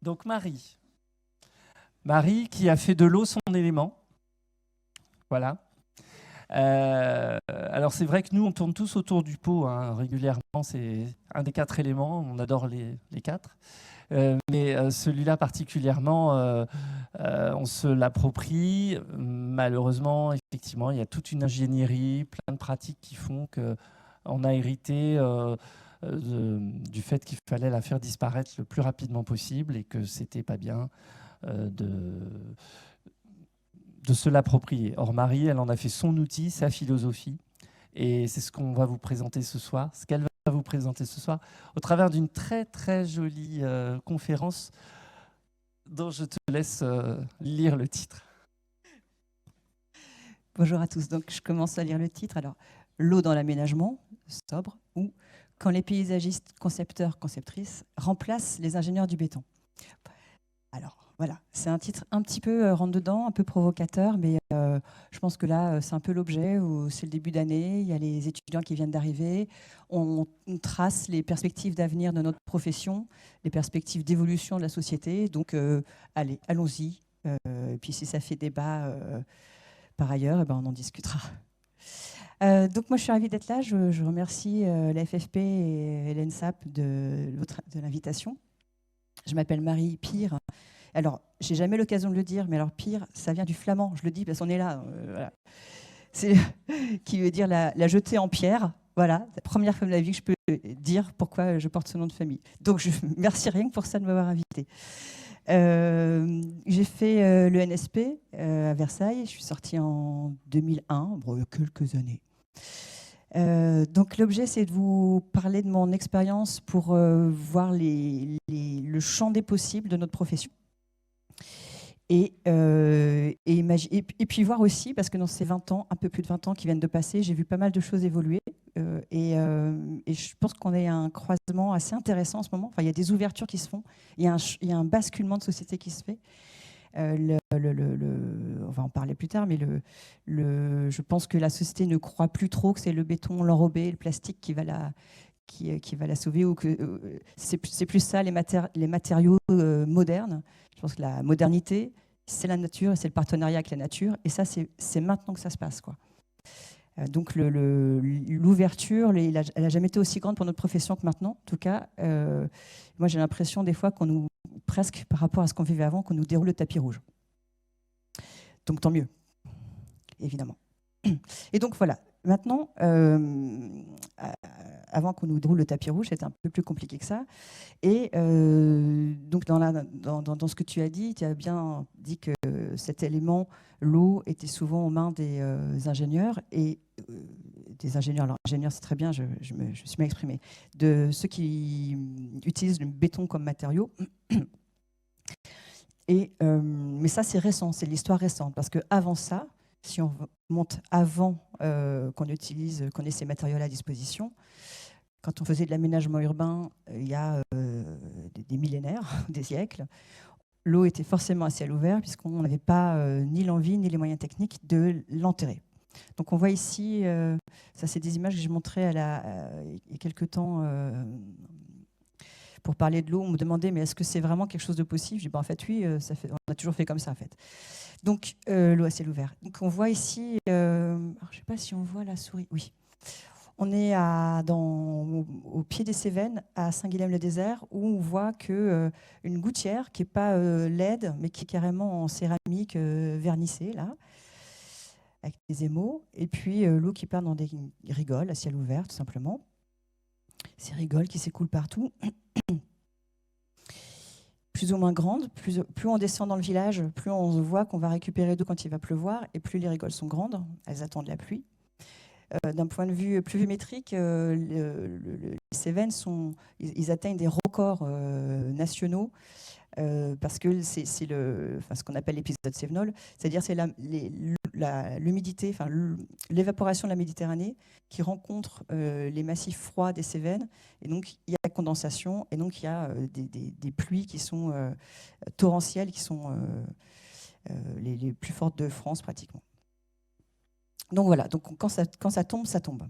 Donc Marie qui a fait de l'eau son élément. Voilà. Alors c'est vrai que nous on tourne tous autour du pot hein, régulièrement, c'est un des 4 éléments, on adore les 4. Mais celui-là particulièrement, on se l'approprie. Malheureusement, effectivement, il y a toute une ingénierie, plein de pratiques qui font qu'on a hérité du fait qu'il fallait la faire disparaître le plus rapidement possible et que c'était pas bien de se l'approprier. Or, Marie, elle en a fait son outil, sa philosophie. Et c'est ce qu'on va vous présenter ce soir, ce qu'elle va vous présenter ce soir, au travers d'une très, très jolie conférence dont je te laisse lire le titre. Bonjour à tous. Donc, je commence à lire le titre. Alors, l'eau dans l'aménagement, sobre, ou quand les paysagistes, concepteurs, conceptrices remplacent les ingénieurs du béton. Alors, voilà, c'est un titre un petit peu rentre-dedans, un peu provocateur, mais je pense que là, c'est un peu l'objet, où c'est le début d'année, il y a les étudiants qui viennent d'arriver, on trace les perspectives d'avenir de notre profession, les perspectives d'évolution de la société, donc allez, allons-y, et puis si ça fait débat par ailleurs, eh ben, on en discutera. Donc moi, je suis ravie d'être là, je remercie la FFP et l'ENSAP de l'invitation. Je m'appelle Marie Pire. Alors, j'ai jamais l'occasion de le dire, mais alors Pire, ça vient du flamand. Je le dis parce qu'on est là. Voilà. C'est qui veut dire la jetée en pierre. Voilà, la première fois de la vie que je peux dire pourquoi je porte ce nom de famille. Donc, je merci rien que pour ça de m'avoir invité. J'ai fait le NSP à Versailles. Je suis sortie en 2001, bon, il y a quelques années. Donc l'objet, c'est de vous parler de mon expérience pour voir le champ des possibles de notre profession. Et puis voir aussi, parce que dans ces 20 ans, un peu plus de 20 ans qui viennent de passer, j'ai vu pas mal de choses évoluer. Et je pense qu'on est à un croisement assez intéressant en ce moment. Enfin, il y a des ouvertures qui se font, il y a un basculement de société qui se fait. On va en parler plus tard, mais je pense que la société ne croit plus trop que c'est le béton, l'enrobé, le plastique qui va la sauver, ou que c'est plus ça, les matériaux modernes. Je pense que la modernité, c'est la nature et c'est le partenariat avec la nature. Et ça, c'est maintenant que ça se passe, quoi. Donc l'ouverture, elle n'a jamais été aussi grande pour notre profession que maintenant. En tout cas, moi j'ai l'impression des fois presque par rapport à ce qu'on vivait avant, qu'on nous déroule le tapis rouge. Donc tant mieux, évidemment. Et donc voilà, maintenant, avant qu'on nous déroule le tapis rouge, c'était un peu plus compliqué que ça. Et donc dans ce que tu as dit, tu as bien dit que cet élément, l'eau, était souvent aux mains des ingénieurs, et des ingénieurs, alors ingénieurs c'est très bien, je suis mal exprimée, de ceux qui utilisent le béton comme matériau. Mais ça, c'est récent, c'est l'histoire récente, parce qu'avant ça, si on monte avant qu'on ait ces matériaux-là à disposition, quand on faisait de l'aménagement urbain, il y a des millénaires, des siècles, l'eau était forcément à ciel ouvert, puisqu'on n'avait pas ni l'envie ni les moyens techniques de l'enterrer. Donc on voit ici, ça c'est des images que j'ai montrées il y a quelques temps pour parler de l'eau. On me demandait, mais est-ce que c'est vraiment quelque chose de possible? Je dis, en fait, oui, on a toujours fait comme ça, en fait. Donc, l'eau à ciel ouvert. Donc, on voit ici, alors, je ne sais pas si on voit la souris. Oui. On est au pied des Cévennes, à Saint-Guilhem-le-Désert, où on voit une gouttière qui n'est pas laide, mais qui est carrément en céramique vernissée, là, avec des émaux. Et puis, l'eau qui part dans des rigoles à ciel ouvert, tout simplement. Ces rigoles qui s'écoulent partout. Plus ou moins grandes, plus on descend dans le village, plus on voit qu'on va récupérer d'eau quand il va pleuvoir, et plus les rigoles sont grandes, elles attendent la pluie. D'un point de vue pluviométrique, les Cévennes ils atteignent des records nationaux, parce que c'est ce qu'on appelle l'épisode Cévenol, c'est-à-dire c'est l'humidité, l'évaporation de la Méditerranée qui rencontre les massifs froids des Cévennes, et donc il y a condensation, et donc il y a des pluies qui sont torrentielles, qui sont les plus fortes de France pratiquement. Donc voilà, donc quand ça tombe, ça tombe.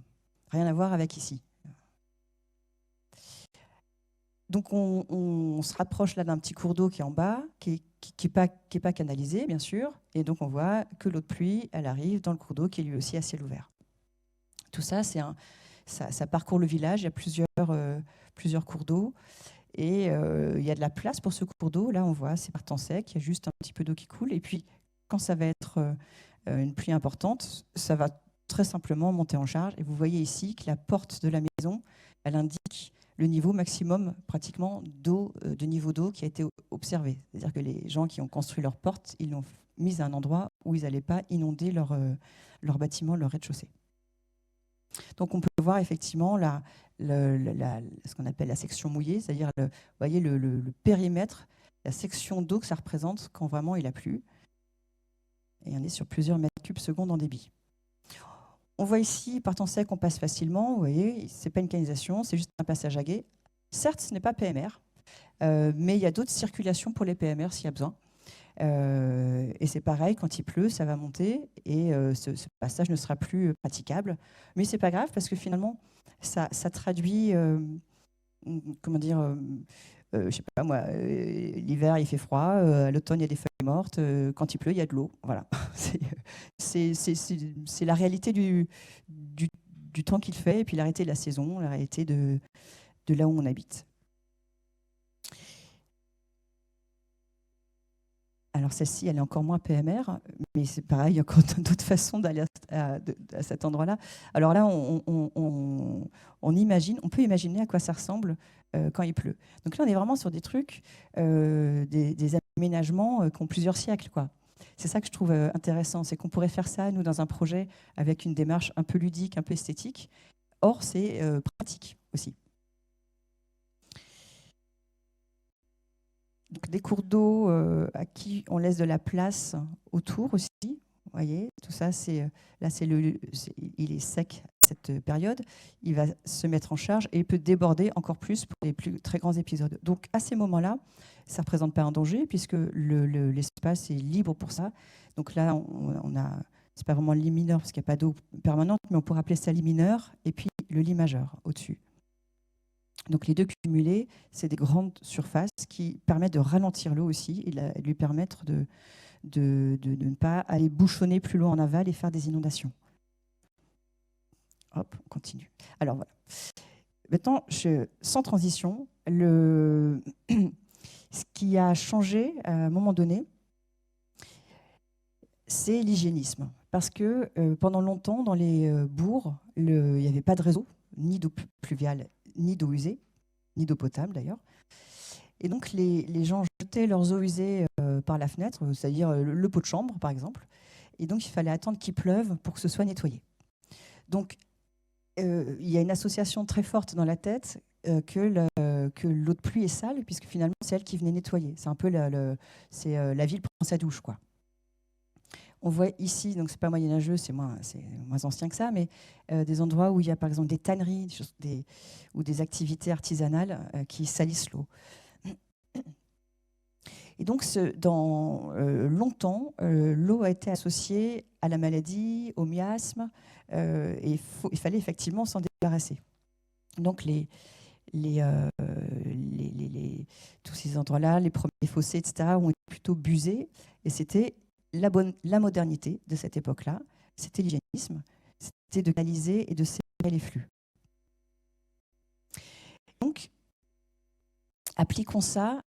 Rien à voir avec ici. Donc on se rapproche là d'un petit cours d'eau qui est en bas, qui est pas canalisé, bien sûr. Et donc on voit que l'eau de pluie, elle arrive dans le cours d'eau qui est lui aussi à ciel ouvert. Tout ça, ça parcourt le village. Il y a plusieurs cours d'eau. Et il y a de la place pour ce cours d'eau. Là, on voit, c'est par temps sec. Il y a juste un petit peu d'eau qui coule. Et puis, quand ça va être une pluie importante, ça va très simplement monter en charge. Et vous voyez ici que la porte de la maison, elle indique le niveau maximum pratiquement de niveau d'eau qui a été observé. C'est-à-dire que les gens qui ont construit leur porte, ils l'ont mise à un endroit où ils n'allaient pas inonder leur bâtiment, leur rez-de-chaussée. Donc on peut voir effectivement ce qu'on appelle la section mouillée, c'est-à-dire voyez le périmètre, la section d'eau que ça représente quand vraiment il a plu. Et on est sur plusieurs mètres cubes secondes en débit. On voit ici, par temps sec, on passe facilement. Vous voyez, ce n'est pas une canalisation, c'est juste un passage à gué. Certes, ce n'est pas PMR, mais il y a d'autres circulations pour les PMR s'il y a besoin. Et c'est pareil, quand il pleut, ça va monter et ce passage ne sera plus praticable. Mais ce n'est pas grave parce que finalement, ça traduit, comment dire, je sais pas moi, l'hiver il fait froid, à l'automne il y a des feuilles mortes, quand il pleut il y a de l'eau. Voilà. C'est la réalité du temps qu'il fait et puis la réalité de la saison, la réalité de là où on habite. Alors celle-ci, elle est encore moins PMR, mais c'est pareil, il y a encore d'autres façons d'aller à cet endroit-là. Alors là, on peut imaginer à quoi ça ressemble quand il pleut. Donc là, on est vraiment sur des trucs, des aménagements qui ont plusieurs siècles, quoi. C'est ça que je trouve intéressant, c'est qu'on pourrait faire ça, nous, dans un projet avec une démarche un peu ludique, un peu esthétique. Or, c'est pratique aussi. Donc, des cours d'eau à qui on laisse de la place autour aussi. Vous voyez, tout ça, il est sec à cette période. Il va se mettre en charge et il peut déborder encore plus pour les plus très grands épisodes. Donc, à ces moments-là, ça ne représente pas un danger puisque l'espace est libre pour ça. Donc là, c'est pas vraiment le lit mineur parce qu'il n'y a pas d'eau permanente, mais on pourrait appeler ça lit mineur et puis le lit majeur au-dessus. Donc les deux cumulés, c'est des grandes surfaces qui permettent de ralentir l'eau aussi et de lui permettre de ne pas aller bouchonner plus loin en aval et faire des inondations. Hop, on continue. Alors voilà. Maintenant, sans transition, ce qui a changé à un moment donné, c'est l'hygiénisme. Parce que pendant longtemps, dans les bourgs, il n'y avait pas de réseau, ni d'eau pluviale, ni d'eau usée, ni d'eau potable d'ailleurs. Et donc les gens jetaient leurs eaux usées par la fenêtre, c'est-à-dire le pot de chambre par exemple. Et donc il fallait attendre qu'il pleuve pour que ce soit nettoyé. Donc il y a une association très forte dans la tête que l'eau de pluie est sale, puisque finalement c'est elle qui venait nettoyer. C'est un peu la ville prend sa douche, quoi. On voit ici, donc c'est pas moyenâgeux, c'est moins ancien que ça, mais des endroits où il y a par exemple des tanneries ou des activités artisanales qui salissent l'eau. Et donc longtemps, l'eau a été associée à la maladie, au miasme, et il fallait effectivement s'en débarrasser. Donc tous ces endroits-là, les premiers fossés, etc., ont été plutôt busés, et c'était la modernité de cette époque-là, c'était l'hygiénisme, c'était de canaliser et de séparer les flux. Donc, appliquons ça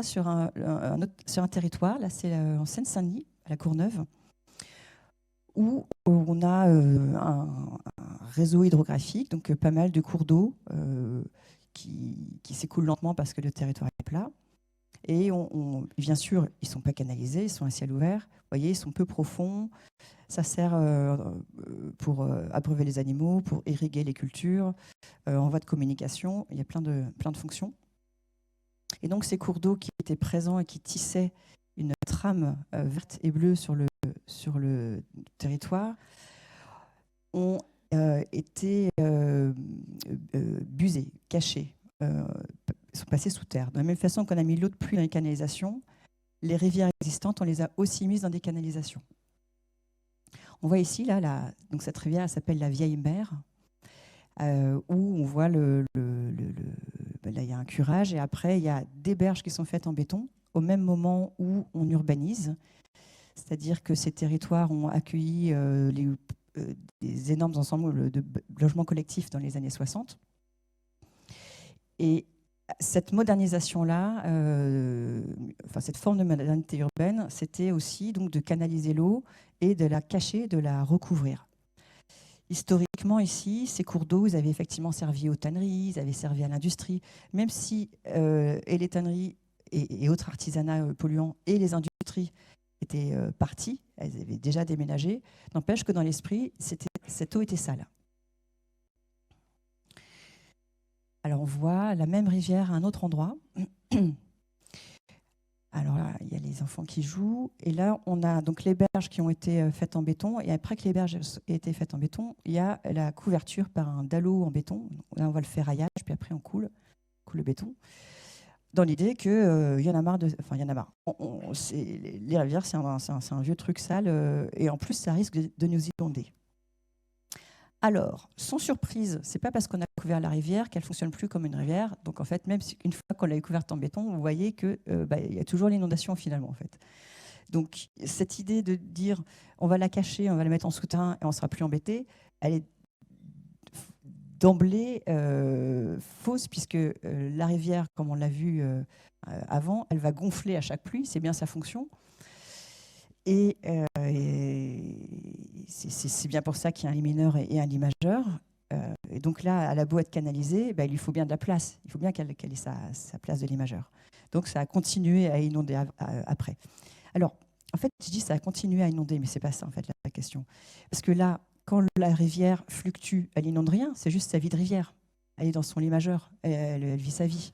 sur un territoire, là c'est en Seine-Saint-Denis, à la Courneuve, où on a un réseau hydrographique, donc pas mal de cours d'eau qui s'écoulent lentement parce que le territoire est plat. Et bien sûr, ils ne sont pas canalisés, ils sont à ciel ouvert. Vous voyez, ils sont peu profonds. Ça sert pour abreuver les animaux, pour irriguer les cultures, en voie de communication. Il y a plein de fonctions. Et donc, ces cours d'eau qui étaient présents et qui tissaient une trame verte et bleue sur le territoire ont été busés, cachés, sont passés sous terre. De la même façon qu'on a mis l'eau de pluie dans les canalisations, les rivières existantes, on les a aussi mises dans des canalisations. On voit ici, là, donc cette rivière s'appelle la Vieille Mer, où on voit là, il y a un curage, et après, il y a des berges qui sont faites en béton au même moment où on urbanise. C'est-à-dire que ces territoires ont accueilli des énormes ensembles de logements collectifs dans les années 60. Et cette modernisation-là, cette forme de modernité urbaine, c'était aussi donc de canaliser l'eau et de la cacher, de la recouvrir. Historiquement, ici, ces cours d'eau, ils avaient effectivement servi aux tanneries, ils avaient servi à l'industrie, même si et les tanneries et autres artisanats polluants et les industries étaient partis, elles avaient déjà déménagé, n'empêche que dans l'esprit, cette eau était sale. Alors on voit la même rivière à un autre endroit. Alors là, il y a les enfants qui jouent. Et là, on a donc les berges qui ont été faites en béton. Et après que les berges aient été faites en béton, il y a la couverture par un dallot en béton. Là, on va le ferraillage, puis après on coule le béton. Dans l'idée qu'il y en a marre de... Enfin, il y en a marre. Les rivières, c'est un vieux truc sale. Et en plus, ça risque de nous inonder. Alors, sans surprise, c'est pas parce qu'on a couvert la rivière qu'elle fonctionne plus comme une rivière. Donc en fait, même une fois qu'on l'a couverte en béton, vous voyez que y a toujours l'inondation finalement en fait. Donc cette idée de dire on va la cacher, on va la mettre en souterrain et on sera plus embêté, elle est d'emblée fausse puisque la rivière, comme on l'a vu avant, elle va gonfler à chaque pluie, c'est bien sa fonction. Et c'est bien pour ça qu'il y a un lit mineur et un lit majeur. Et donc là, elle a beau être canalisée, il lui faut bien de la place. Il faut bien qu'elle ait sa place de lit majeur. Donc ça a continué à inonder après. Alors, en fait, je dis ça a continué à inonder, mais ce n'est pas ça en fait la question. Parce que là, quand la rivière fluctue, elle inonde rien, c'est juste sa vie de rivière. Elle est dans son lit majeur, elle vit sa vie.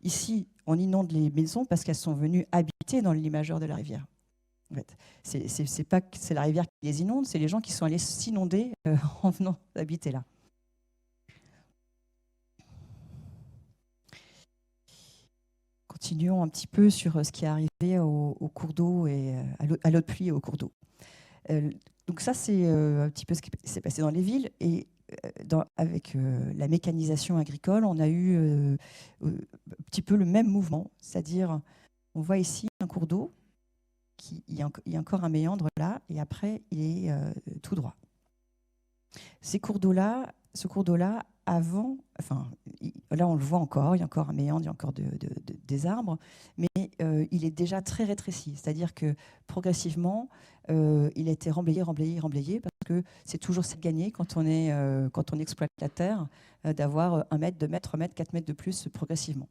Ici, on inonde les maisons parce qu'elles sont venues habiter dans le lit majeur de la rivière. En fait, c'est pas que c'est la rivière qui les inonde, c'est les gens qui sont allés s'inonder en venant habiter là. Continuons un petit peu sur ce qui est arrivé au cours d'eau et à l'eau de pluie et au cours d'eau. Donc ça, c'est un petit peu ce qui s'est passé dans les villes. Et avec la mécanisation agricole, on a eu un petit peu le même mouvement. C'est-à-dire, on voit ici un cours d'eau. Il y a encore un méandre là, et après, il est tout droit. Ce cours d'eau-là, avant, là on le voit encore, il y a encore un méandre, il y a encore des arbres, mais il est déjà très rétréci. C'est-à-dire que progressivement, il a été remblayé, parce que c'est toujours ça de gagner quand on exploite la terre, d'avoir 1 mètre, 2 mètres, 3 mètres, 4 mètres de plus progressivement.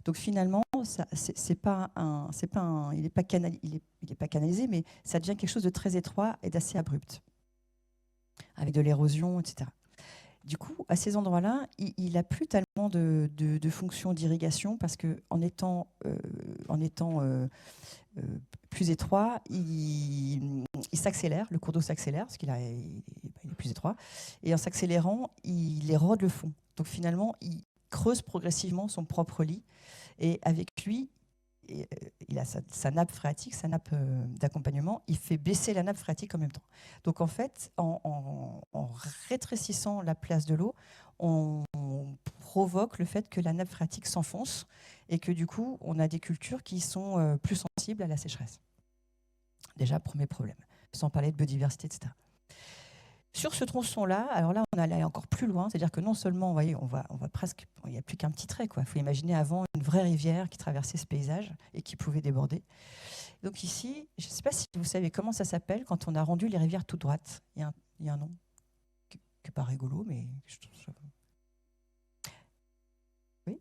Donc finalement, il n'est pas canalisé, mais ça devient quelque chose de très étroit et d'assez abrupt, avec de l'érosion, etc. Du coup, à ces endroits-là, il n'a plus tellement de fonction d'irrigation parce qu'en étant plus étroit, il s'accélère, le cours d'eau s'accélère parce qu'il est plus étroit, et en s'accélérant, il érode le fond. Donc finalement, il creuse progressivement son propre lit. Et avec lui, il a sa nappe phréatique, sa nappe d'accompagnement, il fait baisser la nappe phréatique en même temps. Donc en fait, en rétrécissant la place de l'eau, on provoque le fait que la nappe phréatique s'enfonce et que du coup, on a des cultures qui sont plus sensibles à la sécheresse. Déjà, premier problème, sans parler de biodiversité, etc. Sur ce tronçon-là, alors là, on allait encore plus loin, c'est-à-dire que non seulement, vous voyez, on va presque, il n'y a plus qu'un petit trait, quoi. Il faut imaginer avant une vraie rivière qui traversait ce paysage et qui pouvait déborder. Donc ici, je ne sais pas si vous savez comment ça s'appelle quand on a rendu les rivières toutes droites. Il y a un nom qui n'est pas rigolo, mais je trouve ça... Oui.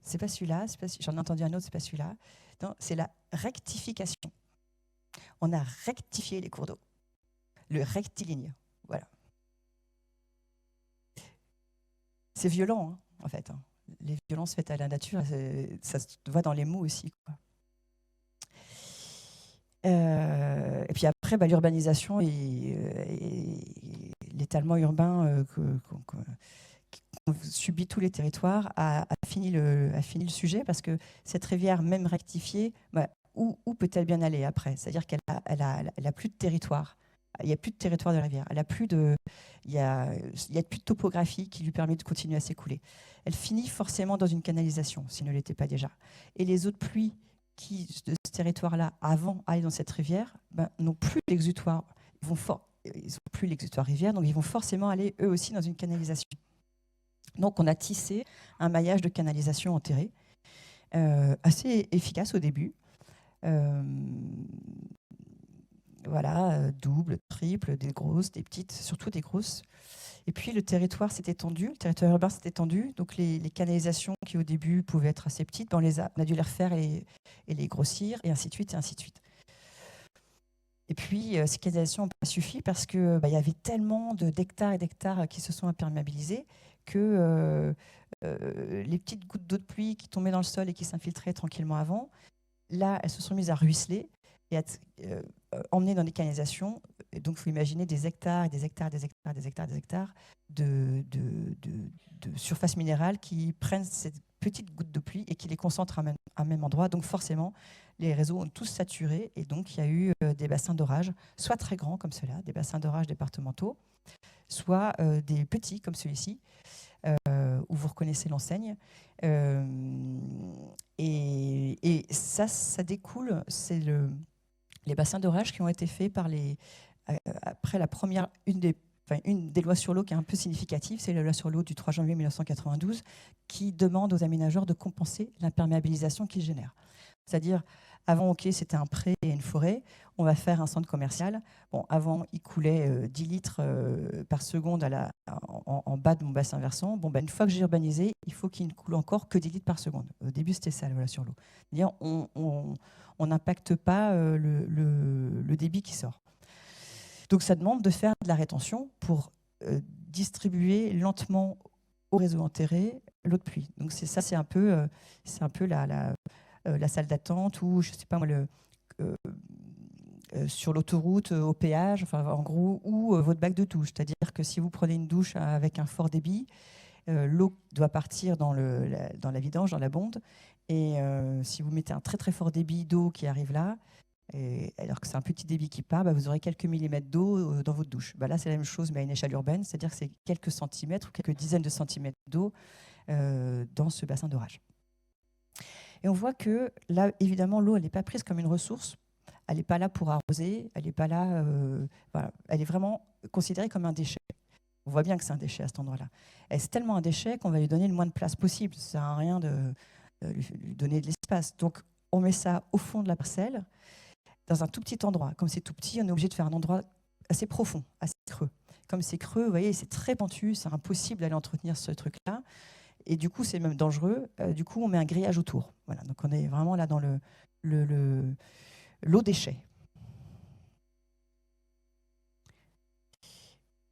C'est pas celui-là, j'en ai entendu un autre, c'est pas celui-là. Non, c'est la rectification. On a rectifié les cours d'eau. Le rectiligne, voilà. C'est violent, hein, en fait. Hein. Les violences faites à la nature, ça se voit dans les mots aussi, quoi. Et puis après, l'urbanisation et l'étalement urbain qu'ont subi tous les territoires a fini le sujet parce que cette rivière, même rectifiée, où peut-elle bien aller après? C'est-à-dire qu'elle a plus de territoire. il n'y a plus de territoire de la rivière. Il y a plus de topographie qui lui permet de continuer à s'écouler. Elle finit forcément dans une canalisation, s'il ne l'était pas déjà. Et les eaux de pluie qui, de ce territoire-là, avant aller dans cette rivière, n'ont plus l'exutoire. Ils n'ont plus l'exutoire rivière, donc ils vont forcément aller eux aussi dans une canalisation. Donc on a tissé un maillage de canalisation enterrée, assez efficace au début. Voilà, double, triple, des grosses, des petites, surtout des grosses. Et puis le territoire s'est étendu, le territoire urbain s'est étendu, donc les canalisations qui au début pouvaient être assez petites, on a dû les refaire et les grossir, et ainsi de suite, et ainsi de suite. Et puis ces canalisations n'ont pas suffi parce qu'il y avait tellement d'hectares et d'hectares qui se sont imperméabilisés que les petites gouttes d'eau de pluie qui tombaient dans le sol et qui s'infiltraient tranquillement avant, là, elles se sont mises à ruisseler et à être emmenées dans des canalisations. Et donc, il faut imaginer des hectares, des hectares, des hectares, des hectares, des hectares de surface minérale qui prennent cette petite goutte de pluie et qui les concentrent à un même endroit. Donc, forcément, les réseaux ont tous saturé et donc il y a eu des bassins d'orage, soit très grands comme ceux-là, des bassins d'orage départementaux, soit des petits comme celui-ci, où vous reconnaissez l'enseigne. Et ça découle, c'est les bassins d'orage qui ont été faits par après la première, une des lois sur l'eau qui est un peu significative, c'est la loi sur l'eau du 3 janvier 1992, qui demande aux aménageurs de compenser l'imperméabilisation qu'ils génèrent. C'est-à-dire, avant, OK, c'était un pré et une forêt, on va faire un centre commercial. Bon, avant, il coulait 10 litres par seconde en bas de mon bassin versant. Bon, une fois que j'ai urbanisé, il faut qu'il ne coule encore que 10 litres par seconde. Au début, c'était ça, voilà, sur l'eau. C'est-à-dire, on n'impacte pas le débit qui sort. Donc, ça demande de faire de la rétention pour distribuer lentement au réseau enterré l'eau de pluie. Donc, c'est un peu la salle d'attente ou, je ne sais pas moi, sur l'autoroute, au péage, enfin, en gros, ou votre bac de douche. C'est-à-dire que si vous prenez une douche avec un fort débit, l'eau doit partir dans la vidange, dans la bonde. Et si vous mettez un très très fort débit d'eau qui arrive là, alors que c'est un petit débit qui part, vous aurez quelques millimètres d'eau dans votre douche. Là, c'est la même chose, mais à une échelle urbaine, c'est-à-dire que c'est quelques centimètres ou quelques dizaines de centimètres d'eau dans ce bassin d'orage. Et on voit que là, évidemment, l'eau, elle n'est pas prise comme une ressource. Elle n'est pas là pour arroser. Elle n'est pas là. Elle est vraiment considérée comme un déchet. On voit bien que c'est un déchet à cet endroit-là. Et c'est tellement un déchet qu'on va lui donner le moins de place possible. Ça ne sert à rien de lui donner de l'espace. Donc, on met ça au fond de la parcelle, dans un tout petit endroit. Comme c'est tout petit, on est obligé de faire un endroit assez profond, assez creux. Comme c'est creux, vous voyez, c'est très pentu. C'est impossible d'aller entretenir ce truc-là. Et du coup, c'est même dangereux. Du coup, on met un grillage autour. Voilà, donc on est vraiment là dans l'eau déchet.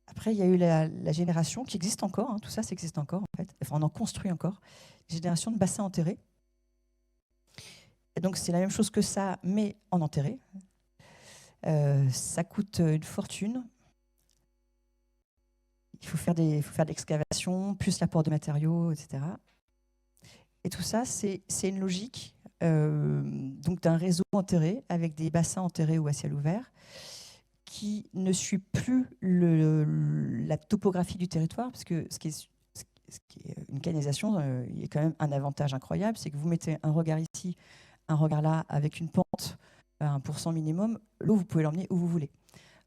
Après, il y a eu la génération qui existe encore. Tout ça, ça existe encore, en fait. Enfin, on en construit encore. Génération de bassins enterrés. Et donc, c'est la même chose que ça, mais en enterré. Ça coûte une fortune. Il faut faire de l'excavation, plus l'apport de matériaux, etc. Et tout ça, c'est une logique donc d'un réseau enterré avec des bassins enterrés ou à ciel ouvert qui ne suit plus la topographie du territoire, parce que ce qui est une canalisation, il y a quand même un avantage incroyable, c'est que vous mettez un regard ici, un regard là, avec une pente à 1% minimum, l'eau, vous pouvez l'emmener où vous voulez.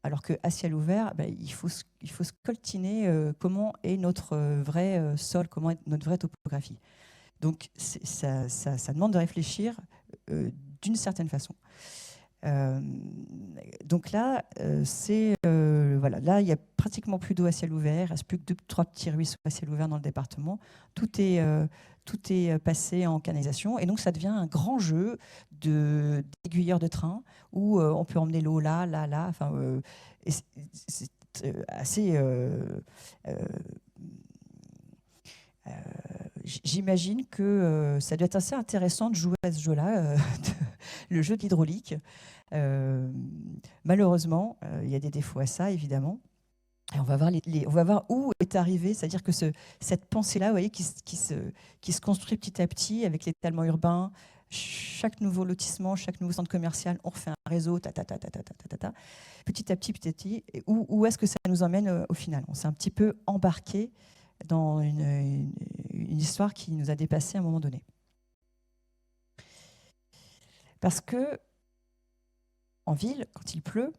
Alors qu'à ciel ouvert, il faut scoltiner comment est notre vrai sol, comment est notre vraie topographie. Donc ça demande de réfléchir d'une certaine façon. Donc là, voilà, là, il n'y a pratiquement plus d'eau à ciel ouvert, il ne reste plus que 2-3 petits ruisseaux à ciel ouvert dans le département. Tout est passé en canalisation, et donc ça devient un grand jeu d'aiguilleurs de train où on peut emmener l'eau là, là, là. Enfin, c'est assez. J'imagine que ça doit être assez intéressant de jouer à ce jeu-là, le jeu de l'hydraulique. Malheureusement, il y a des défauts à ça, évidemment. Et on va voir où est arrivé, c'est-à-dire que cette pensée-là, vous voyez, qui se construit petit à petit avec l'étalement urbain. chaque nouveau lotissement, chaque nouveau centre commercial, on refait un réseau, petit à petit, et où est-ce que ça nous emmène au final? On s'est un petit peu embarqué dans une histoire qui nous a dépassé à un moment donné. Parce que en ville, quand il pleut,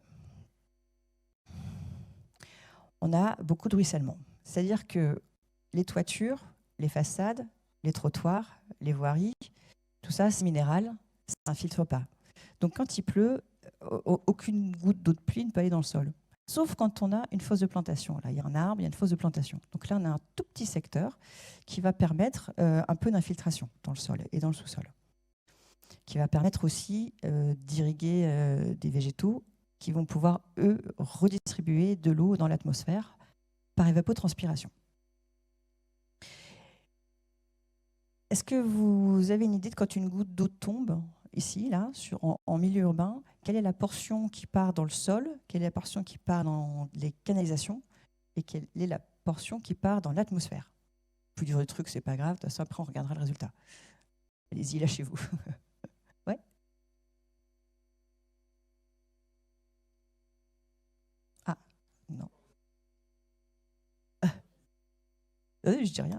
on a beaucoup de ruissellement. C'est-à-dire que les toitures, les façades, les trottoirs, les voiries, tout ça, c'est minéral, ça n'infiltre pas. Donc quand il pleut, aucune goutte d'eau de pluie ne peut aller dans le sol. Sauf quand on a une fosse de plantation. Là, il y a un arbre, il y a une fosse de plantation. Donc là, on a un tout petit secteur qui va permettre un peu d'infiltration dans le sol et dans le sous-sol, qui va permettre aussi d'irriguer des végétaux qui vont pouvoir, eux, redistribuer de l'eau dans l'atmosphère par évapotranspiration. Est-ce que vous avez une idée de quand une goutte d'eau tombe, ici, là, en milieu urbain, quelle est la portion qui part dans le sol, quelle est la portion qui part dans les canalisations, et quelle est la portion qui part dans l'atmosphère? Plus dur le truc, c'est pas grave, de toute façon, après, on regardera le résultat. Allez-y, lâchez-vous. Ouais. Ah, non. Je dis rien.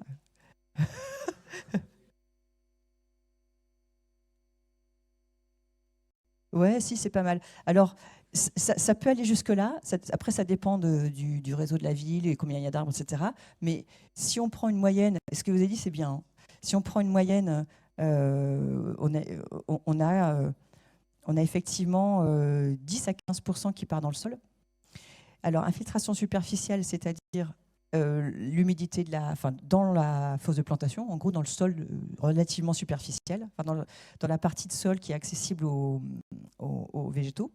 Ouais, si, c'est pas mal. Alors, ça peut aller jusque-là. Après, ça dépend du réseau de la ville et combien il y a d'arbres, etc. Mais si on prend une moyenne, ce que vous avez dit, c'est bien, hein. Si on prend une moyenne, on a effectivement 10 à 15% qui part dans le sol. Alors, infiltration superficielle, c'est-à-dire l'humidité dans la fosse de plantation, en gros dans le sol relativement superficiel, dans la partie de sol qui est accessible aux végétaux.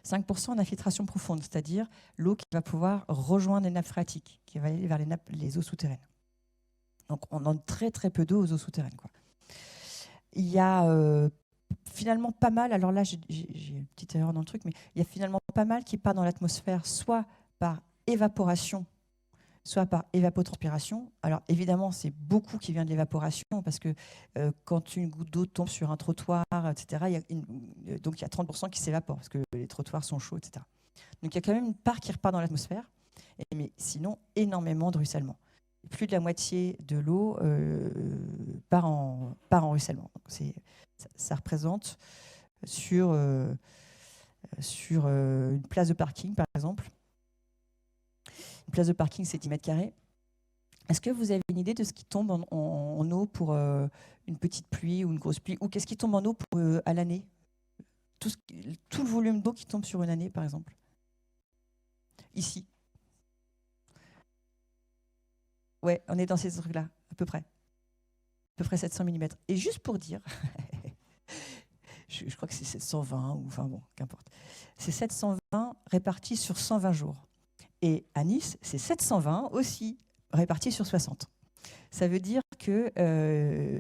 5% d'infiltration profonde, c'est-à-dire l'eau qui va pouvoir rejoindre les nappes phréatiques, qui va aller vers les eaux souterraines. Donc on a très très peu d'eau aux eaux souterraines, quoi. Il y a finalement pas mal, alors là j'ai une petite erreur dans le truc, mais il y a finalement pas mal qui part dans l'atmosphère, soit par évaporation, soit par évapotranspiration. Alors évidemment, c'est beaucoup qui vient de l'évaporation, parce que quand une goutte d'eau tombe sur un trottoir, etc., donc il y a 30% qui s'évaporent, parce que les trottoirs sont chauds, etc. Donc il y a quand même une part qui repart dans l'atmosphère, mais sinon, énormément de ruissellement. Plus de la moitié de l'eau part en ruissellement. Donc ça représente sur une place de parking, par exemple. Une place de parking, c'est 10 mètres carrés. Est-ce que vous avez une idée de ce qui tombe en eau pour une petite pluie ou une grosse pluie? Ou qu'est-ce qui tombe en eau à l'année? Tout le volume d'eau qui tombe sur une année, par exemple. Ici. Ouais, on est dans ces trucs-là, à peu près. À peu près 700 mm. Et juste pour dire, je crois que c'est 720, ou enfin bon, qu'importe. C'est 720 répartis sur 120 jours. Et à Nice, c'est 720 aussi, répartis sur 60. Ça veut dire que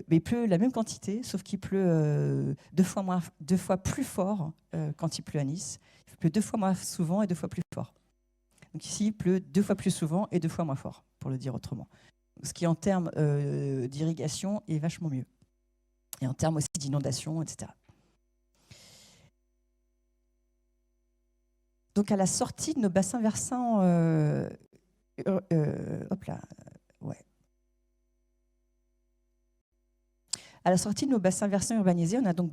il pleut la même quantité, sauf qu'il pleut deux fois plus fort quand il pleut à Nice. Il pleut 2 fois moins souvent et 2 fois plus fort. Donc ici, il pleut 2 fois plus souvent et 2 fois moins fort, pour le dire autrement. Ce qui, en termes d'irrigation, est vachement mieux. Et en termes aussi d'inondation, etc. Donc à la sortie de nos bassins versants, hop là, ouais. À la sortie de nos bassins versants urbanisés, on a donc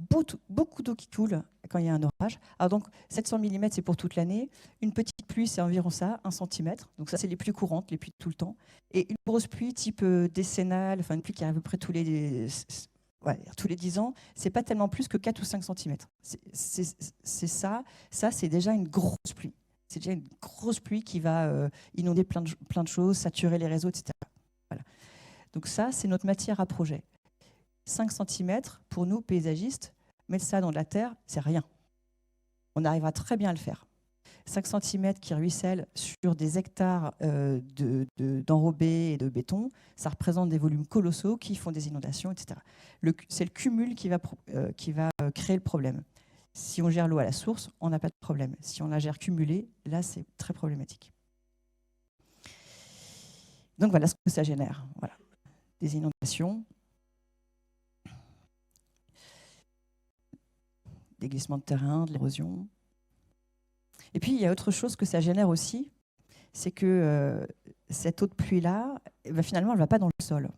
beaucoup d'eau qui coule quand il y a un orage. Alors donc 700 mm, c'est pour toute l'année. Une petite pluie, c'est environ ça, 1 cm. Donc ça, c'est les plus courantes, les pluies de tout le temps. Et une grosse pluie type décennale, enfin une pluie qui arrive à peu près tous les 10 ans, c'est pas tellement plus que 4 ou 5 cm. C'est ça, c'est déjà une grosse pluie. C'est déjà une grosse pluie qui va inonder plein de choses, saturer les réseaux, etc. Voilà. Donc ça, c'est notre matière à projet. 5 cm, pour nous, paysagistes, mettre ça dans de la terre, c'est rien. On arrivera très bien à le faire. 5 cm qui ruissellent sur des hectares d'enrobés et de béton, ça représente des volumes colossaux qui font des inondations, etc. C'est le cumul qui va créer le problème. Si on gère l'eau à la source, on n'a pas de problème. Si on la gère cumulée, là, c'est très problématique. Donc voilà ce que ça génère. Voilà. Des inondations. des glissements de terrain, de l'érosion. Et puis, il y a autre chose que ça génère aussi, c'est que cette eau de pluie-là, finalement, elle ne va pas dans le sol.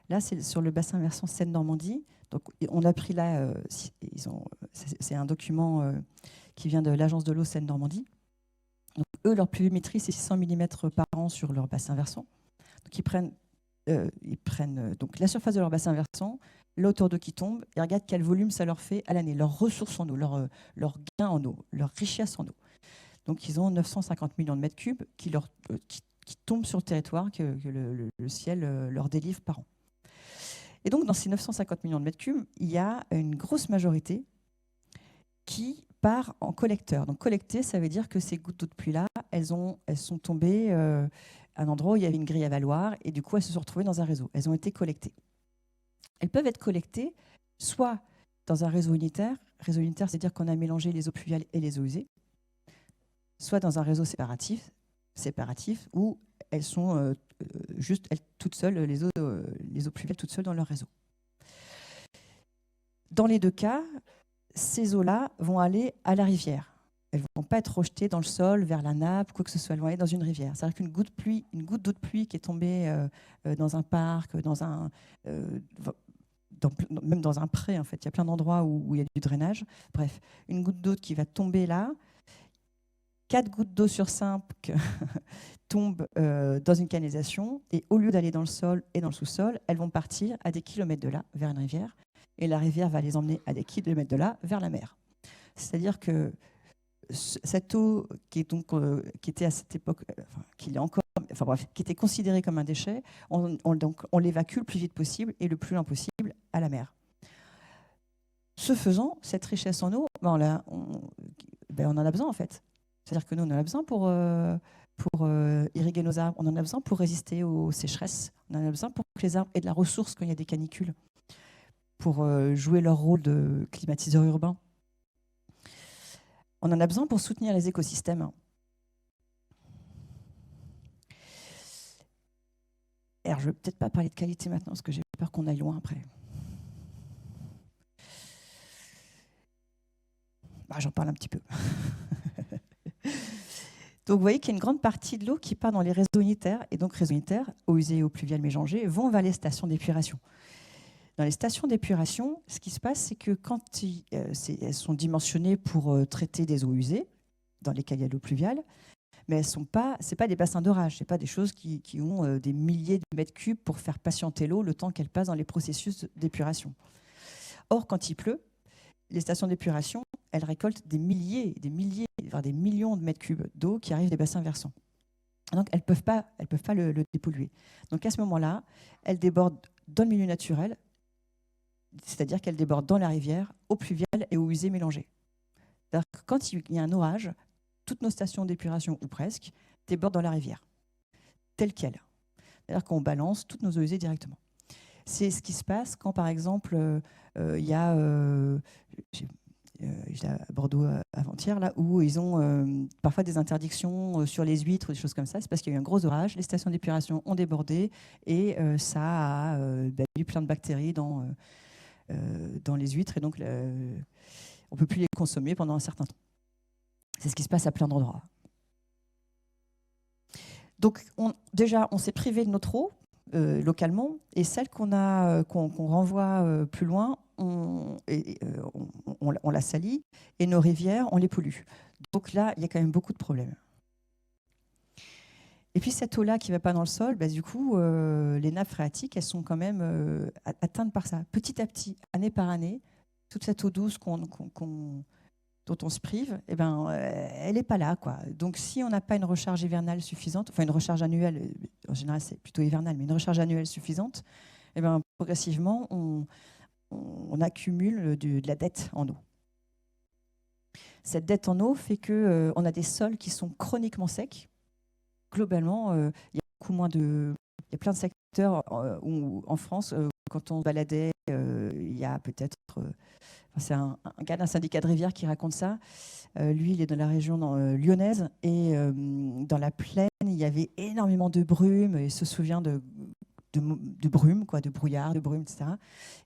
Là, c'est sur le bassin versant Seine-Normandie. Donc, on a pris là, c'est un document qui vient de l'agence de l'eau Seine-Normandie. Donc, eux, leur pluviométrie, c'est 600 mm par an sur leur bassin versant. Donc, ils prennent donc, la surface de leur bassin versant, la hauteur d'eau qui tombe, et regardent quel volume ça leur fait à l'année, leur ressource en eau, leur gain en eau, leur richesse en eau. Donc, ils ont 950 millions de mètres cubes qui tombent sur le territoire, que le ciel leur délivre par an. Et donc, dans ces 950 millions de mètres cubes, il y a une grosse majorité qui part en collecteur. Donc, collecter, ça veut dire que ces gouttes d'eau de pluie-là, elles sont tombées à un endroit où il y avait une grille à valoir, et du coup, elles se sont retrouvées dans un réseau. Elles ont été collectées. Elles peuvent être collectées soit dans un réseau unitaire. Réseau unitaire, c'est-à-dire qu'on a mélangé les eaux pluviales et les eaux usées, soit dans un réseau séparatif où elles sont juste toutes seules, les eaux pluviales toutes seules dans leur réseau. Dans les deux cas, ces eaux-là vont aller à la rivière. Elles ne vont pas être rejetées dans le sol, vers la nappe, quoi que ce soit. Elles vont aller dans une rivière. C'est-à-dire qu'une goutte d'eau de pluie qui est tombée dans un parc, même dans un pré, en fait. Il y a plein d'endroits où il y a du drainage. Bref, une goutte d'eau qui va tomber là, 4 gouttes d'eau sur 5 tombent dans une canalisation, et au lieu d'aller dans le sol et dans le sous-sol, elles vont partir à des kilomètres de là, vers une rivière, et la rivière va les emmener à des kilomètres de là, vers la mer. C'est-à-dire que cette eau qui était à cette époque, qui était considérée comme un déchet, on l'évacue le plus vite possible et le plus loin possible à la mer. Ce faisant, cette richesse en eau, on en a besoin en fait. C'est-à-dire que nous, on en a besoin pour irriguer nos arbres, on en a besoin pour résister aux sécheresses, on en a besoin pour que les arbres aient de la ressource quand il y a des canicules, pour jouer leur rôle de climatiseur urbain. On en a besoin pour soutenir les écosystèmes. Alors, je ne vais peut-être pas parler de qualité maintenant, parce que j'ai peur qu'on aille loin après. J'en parle un petit peu. Donc, vous voyez qu'il y a une grande partie de l'eau qui part dans les réseaux unitaires, et donc réseaux unitaires, eaux usées et eaux pluviales mélangées, vont vers les stations d'épuration. Dans les stations d'épuration, ce qui se passe, c'est que quand elles sont dimensionnées pour traiter des eaux usées, dans lesquelles il y a de l'eau pluviale, mais ce n'est pas des bassins d'orage, ce n'est pas des choses qui ont des milliers de mètres cubes pour faire patienter l'eau le temps qu'elle passe dans les processus d'épuration. Or, quand il pleut, les stations d'épuration, elles récoltent des milliers, voire des millions de mètres cubes d'eau qui arrivent des bassins versants. Donc, elles ne peuvent pas le dépolluer. Donc, à ce moment-là, elles débordent dans le milieu naturel, c'est-à-dire qu'elles débordent dans la rivière, eaux pluviales et eaux usées mélangées. C'est-à-dire que quand il y a un orage, toutes nos stations d'épuration, ou presque, débordent dans la rivière, telle qu'elle. C'est-à-dire qu'on balance toutes nos eaux usées directement. C'est ce qui se passe quand, par exemple, il y a... j'étais à Bordeaux avant-hier, là, où ils ont parfois des interdictions sur les huîtres, des choses comme ça. C'est parce qu'il y a eu un gros orage, les stations d'épuration ont débordé, et ça a eu plein de bactéries dans les huîtres, et donc on ne peut plus les consommer pendant un certain temps. C'est ce qui se passe à plein d'endroits. Donc déjà, on s'est privé de notre eau localement, et celle qu'on renvoie plus loin, on la salit, et nos rivières, on les pollue. Donc là, il y a quand même beaucoup de problèmes. Et puis cette eau-là qui ne va pas dans le sol, du coup, les nappes phréatiques, elles sont quand même atteintes par ça. Petit à petit, année par année, toute cette eau douce dont on se prive, elle n'est pas là, quoi. Donc si on n'a pas une recharge hivernale suffisante, enfin une recharge annuelle, en général c'est plutôt hivernale, mais une recharge annuelle suffisante, progressivement, on accumule de la dette en eau. Cette dette en eau fait qu'on a des sols qui sont chroniquement secs. Globalement, il y a plein de secteurs où, en France, quand on se baladait, il y a peut-être... c'est un gars d'un syndicat de rivière qui raconte ça. Lui, il est dans la région lyonnaise, et dans la plaine, il y avait énormément de brume. Il se souvient de de brume, quoi, de brouillard, de brume, etc.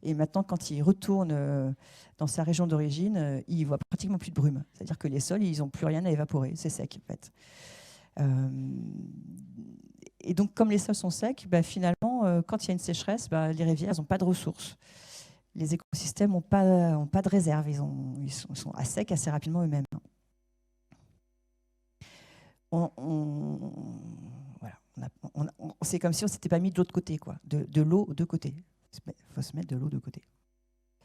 Et maintenant, quand il retourne dans sa région d'origine, il voit pratiquement plus de brume. C'est-à-dire que les sols, ils n'ont plus rien à évaporer, c'est sec en fait. Et donc, comme les sols sont secs, bah, finalement, quand il y a une sécheresse, bah, les rivières n'ont pas de ressources. Les écosystèmes n'ont pas de réserve, ils sont à sec assez rapidement eux-mêmes. Voilà, c'est comme si on ne s'était pas mis de l'autre côté, quoi, de l'eau de côté. Il faut se mettre de l'eau de côté.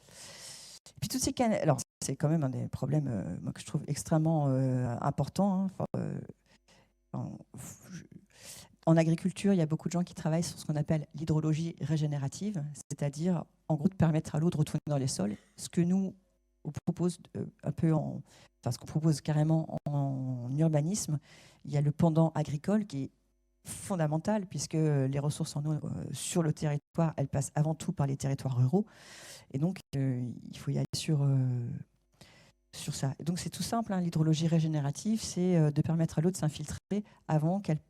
Et puis toutes ces canaux, alors c'est quand même un des problèmes moi, que je trouve extrêmement important. Hein. En agriculture, il y a beaucoup de gens qui travaillent sur ce qu'on appelle l'hydrologie régénérative, c'est-à-dire en gros de permettre à l'eau de retourner dans les sols. Ce que nous on propose ce qu'on propose carrément en urbanisme, il y a le pendant agricole qui est fondamental puisque les ressources en eau sur le territoire, elles passent avant tout par les territoires ruraux. Et donc, il faut y aller sur ça. Et donc, c'est tout simple, hein, l'hydrologie régénérative, c'est de permettre à l'eau de s'infiltrer avant qu'elle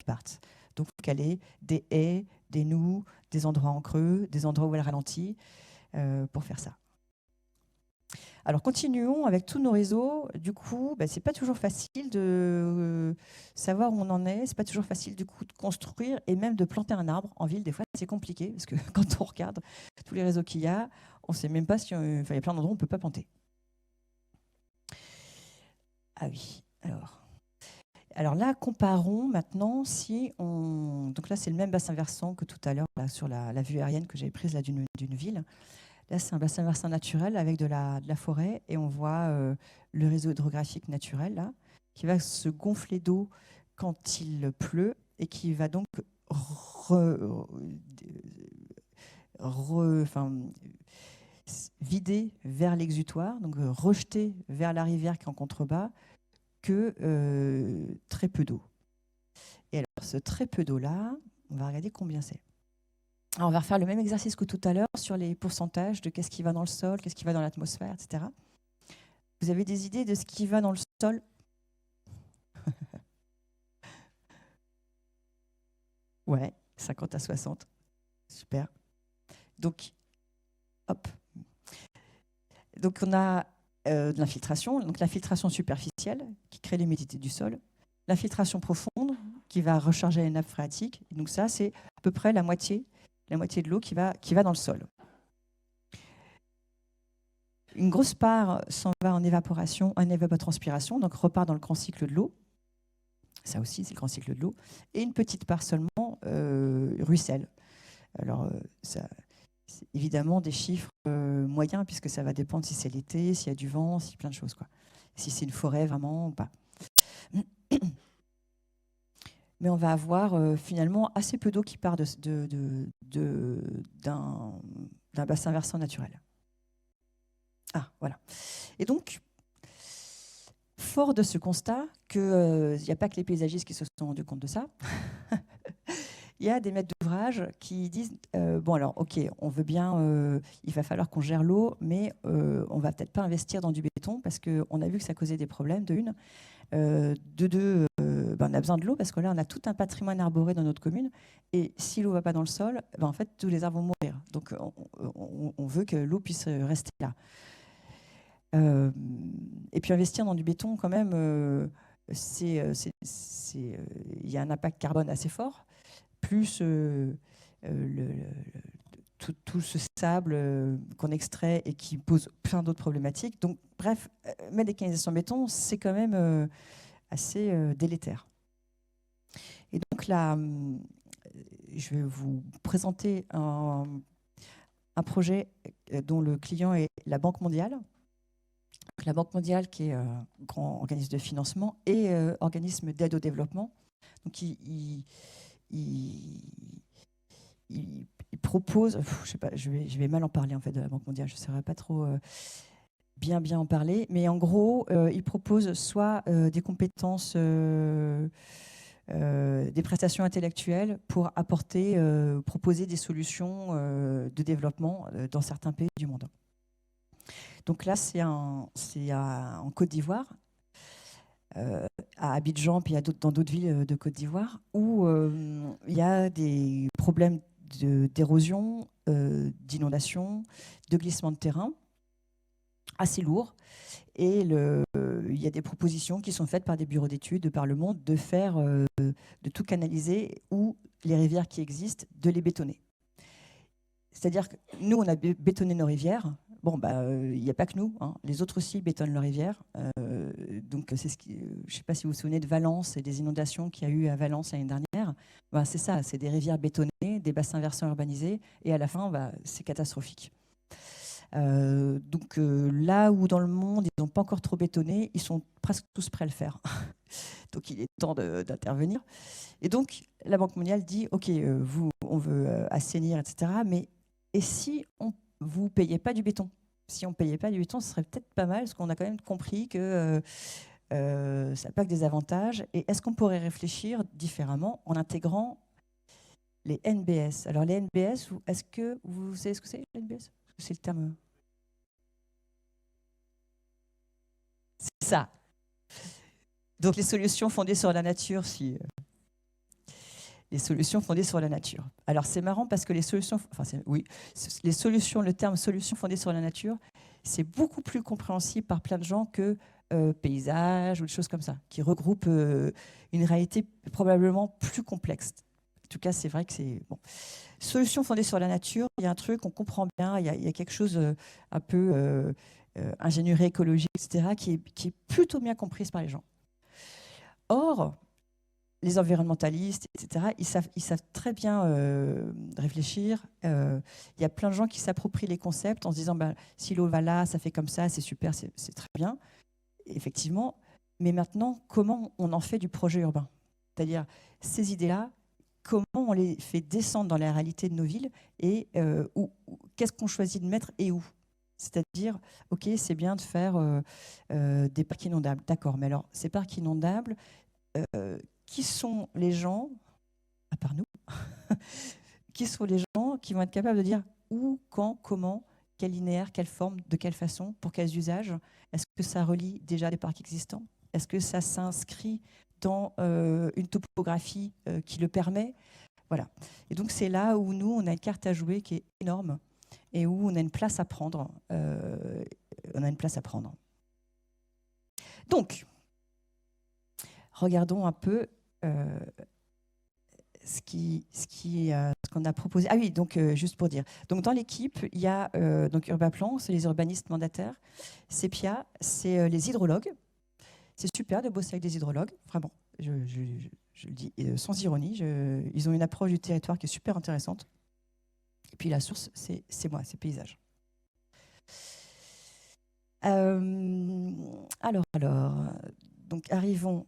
parte. Donc, qu'elle ait des haies, des noues, des endroits en creux, des endroits où elle ralentit, pour faire ça. Alors, continuons avec tous nos réseaux. Du coup, c'est pas toujours facile de savoir où on en est. C'est pas toujours facile, du coup, de construire et même de planter un arbre en ville. Des fois, c'est compliqué parce que quand on regarde tous les réseaux qu'il y a, on sait même pas si... il y a plein d'endroits où on peut pas planter. Ah oui, alors là, comparons maintenant si on... Donc là, c'est le même bassin versant que tout à l'heure sur la vue aérienne que j'avais prise là, d'une ville. Là, c'est un bassin versant naturel avec de la forêt et on voit le réseau hydrographique naturel là, qui va se gonfler d'eau quand il pleut et qui va donc vider vers l'exutoire, donc rejeter vers la rivière qui est en contrebas que très peu d'eau. Et alors, ce très peu d'eau-là, on va regarder combien c'est. Alors, on va refaire le même exercice que tout à l'heure sur les pourcentages de qu'est-ce qui va dans le sol, qu'est-ce qui va dans l'atmosphère, etc. Vous avez des idées de ce qui va dans le sol? Ouais, 50 à 60. Super. Donc, hop. Donc, on a de l'infiltration. Donc, l'infiltration superficielle qui crée l'humidité du sol. L'infiltration profonde qui va recharger les nappes phréatiques. Donc, ça, c'est à peu près la moitié de l'eau qui va dans le sol. Une grosse part s'en va en évaporation, en évapotranspiration, donc repart dans le grand cycle de l'eau. Ça aussi, c'est le grand cycle de l'eau. Et une petite part seulement ruisselle. Alors, ça, c'est évidemment des chiffres moyens, puisque ça va dépendre si c'est l'été, s'il y a du vent, si plein de choses, quoi. Si c'est une forêt vraiment ou pas. Mais on va avoir finalement assez peu d'eau qui part d'un bassin versant naturel. Ah, voilà. Et donc, fort de ce constat qu'il n'y a pas que les paysagistes qui se sont rendus compte de ça, il y a des maîtres d'ouvrage qui disent bon alors ok, on veut bien, il va falloir qu'on gère l'eau, mais on va peut-être pas investir dans du béton parce qu'on a vu que ça causait des problèmes de une. De deux, on a besoin de l'eau parce que là on a tout un patrimoine arboré dans notre commune et si l'eau va pas dans le sol, en fait tous les arbres vont mourir. Donc on veut que l'eau puisse rester là. Et puis investir dans du béton quand même, il y a un impact carbone assez fort, plus tout ce sable qu'on extrait et qui pose plein d'autres problématiques. Donc, bref, mettre des canalisations en béton, c'est quand même assez délétère. Et donc là, je vais vous présenter un projet dont le client est la Banque mondiale. Donc, la Banque mondiale, qui est un grand organisme de financement et organisme d'aide au développement. Donc, il propose, je sais pas, je vais mal en parler en fait de la Banque mondiale, je ne saurais pas trop bien en parler, mais en gros, il propose soit des compétences, des prestations intellectuelles pour proposer des solutions de développement dans certains pays du monde. Donc là, c'est en Côte d'Ivoire. à Abidjan, puis dans d'autres villes de Côte d'Ivoire, où il y a des problèmes d'érosion, d'inondation, de glissement de terrain assez lourds. Et il y a des propositions qui sont faites par des bureaux d'études par le monde de tout canaliser, ou les rivières qui existent, de les bétonner. C'est-à-dire que nous, on a bétonné nos rivières. Bon, il n'y a pas que nous, hein. Les autres aussi bétonnent leurs rivières. Donc, je ne sais pas si vous vous souvenez de Valence et des inondations qu'il y a eu à Valence l'année dernière. C'est ça, c'est des rivières bétonnées, des bassins versants urbanisés, et à la fin, c'est catastrophique. Donc là où dans le monde, ils n'ont pas encore trop bétonné, ils sont presque tous prêts à le faire. Donc il est temps d'intervenir. Et donc la Banque mondiale dit, OK, on veut assainir, etc. Mais et si vous ne payez pas du béton? Si on ne payait pas du béton, ce serait peut-être pas mal, parce qu'on a quand même compris que ça n'a pas que des avantages. Et est-ce qu'on pourrait réfléchir différemment en intégrant les NBS? Alors les NBS, est-ce que vous savez ce que c'est, les NBS? C'est le terme. C'est ça. Donc les solutions fondées sur la nature, les solutions fondées sur la nature. Alors c'est marrant parce que les solutions, le terme solution fondée sur la nature, c'est beaucoup plus compréhensible par plein de gens que paysage ou des choses comme ça, qui regroupent une réalité probablement plus complexe. En tout cas, c'est vrai que c'est bon. Solution fondée sur la nature, il y a un truc, on comprend bien, il y a quelque chose un peu ingénierie écologique, etc., qui est plutôt bien comprise par les gens. Or, les environnementalistes, etc., ils savent très bien réfléchir. Il y a plein de gens qui s'approprient les concepts en se disant si l'eau va là, ça fait comme ça, c'est super, c'est très bien. Effectivement, mais maintenant, comment on en fait du projet urbain? C'est-à-dire, ces idées-là, comment on les fait descendre dans la réalité de nos villes et qu'est-ce qu'on choisit de mettre et où? C'est-à-dire, OK, c'est bien de faire des parcs inondables. D'accord, mais alors, ces parcs inondables, qui sont les gens, à part nous, qui sont les gens qui vont être capables de dire où, quand, comment, quel linéaire, quelle forme, de quelle façon, pour quels usages? Est-ce que ça relie déjà des parcs existants? Est-ce que ça s'inscrit dans une topographie qui le permet? Voilà. Et donc, c'est là où nous, on a une carte à jouer qui est énorme et où on a une place à prendre. Donc, regardons un peu ce qu'on a proposé. Ah oui, donc juste pour dire. Donc dans l'équipe, il y a donc Urbaplan, c'est les urbanistes mandataires. Sepia, c'est les hydrologues. C'est super de bosser avec des hydrologues, vraiment. Je le dis sans ironie. Ils ont une approche du territoire qui est super intéressante. Et puis la source, c'est moi, c'est paysage. Alors, donc arrivons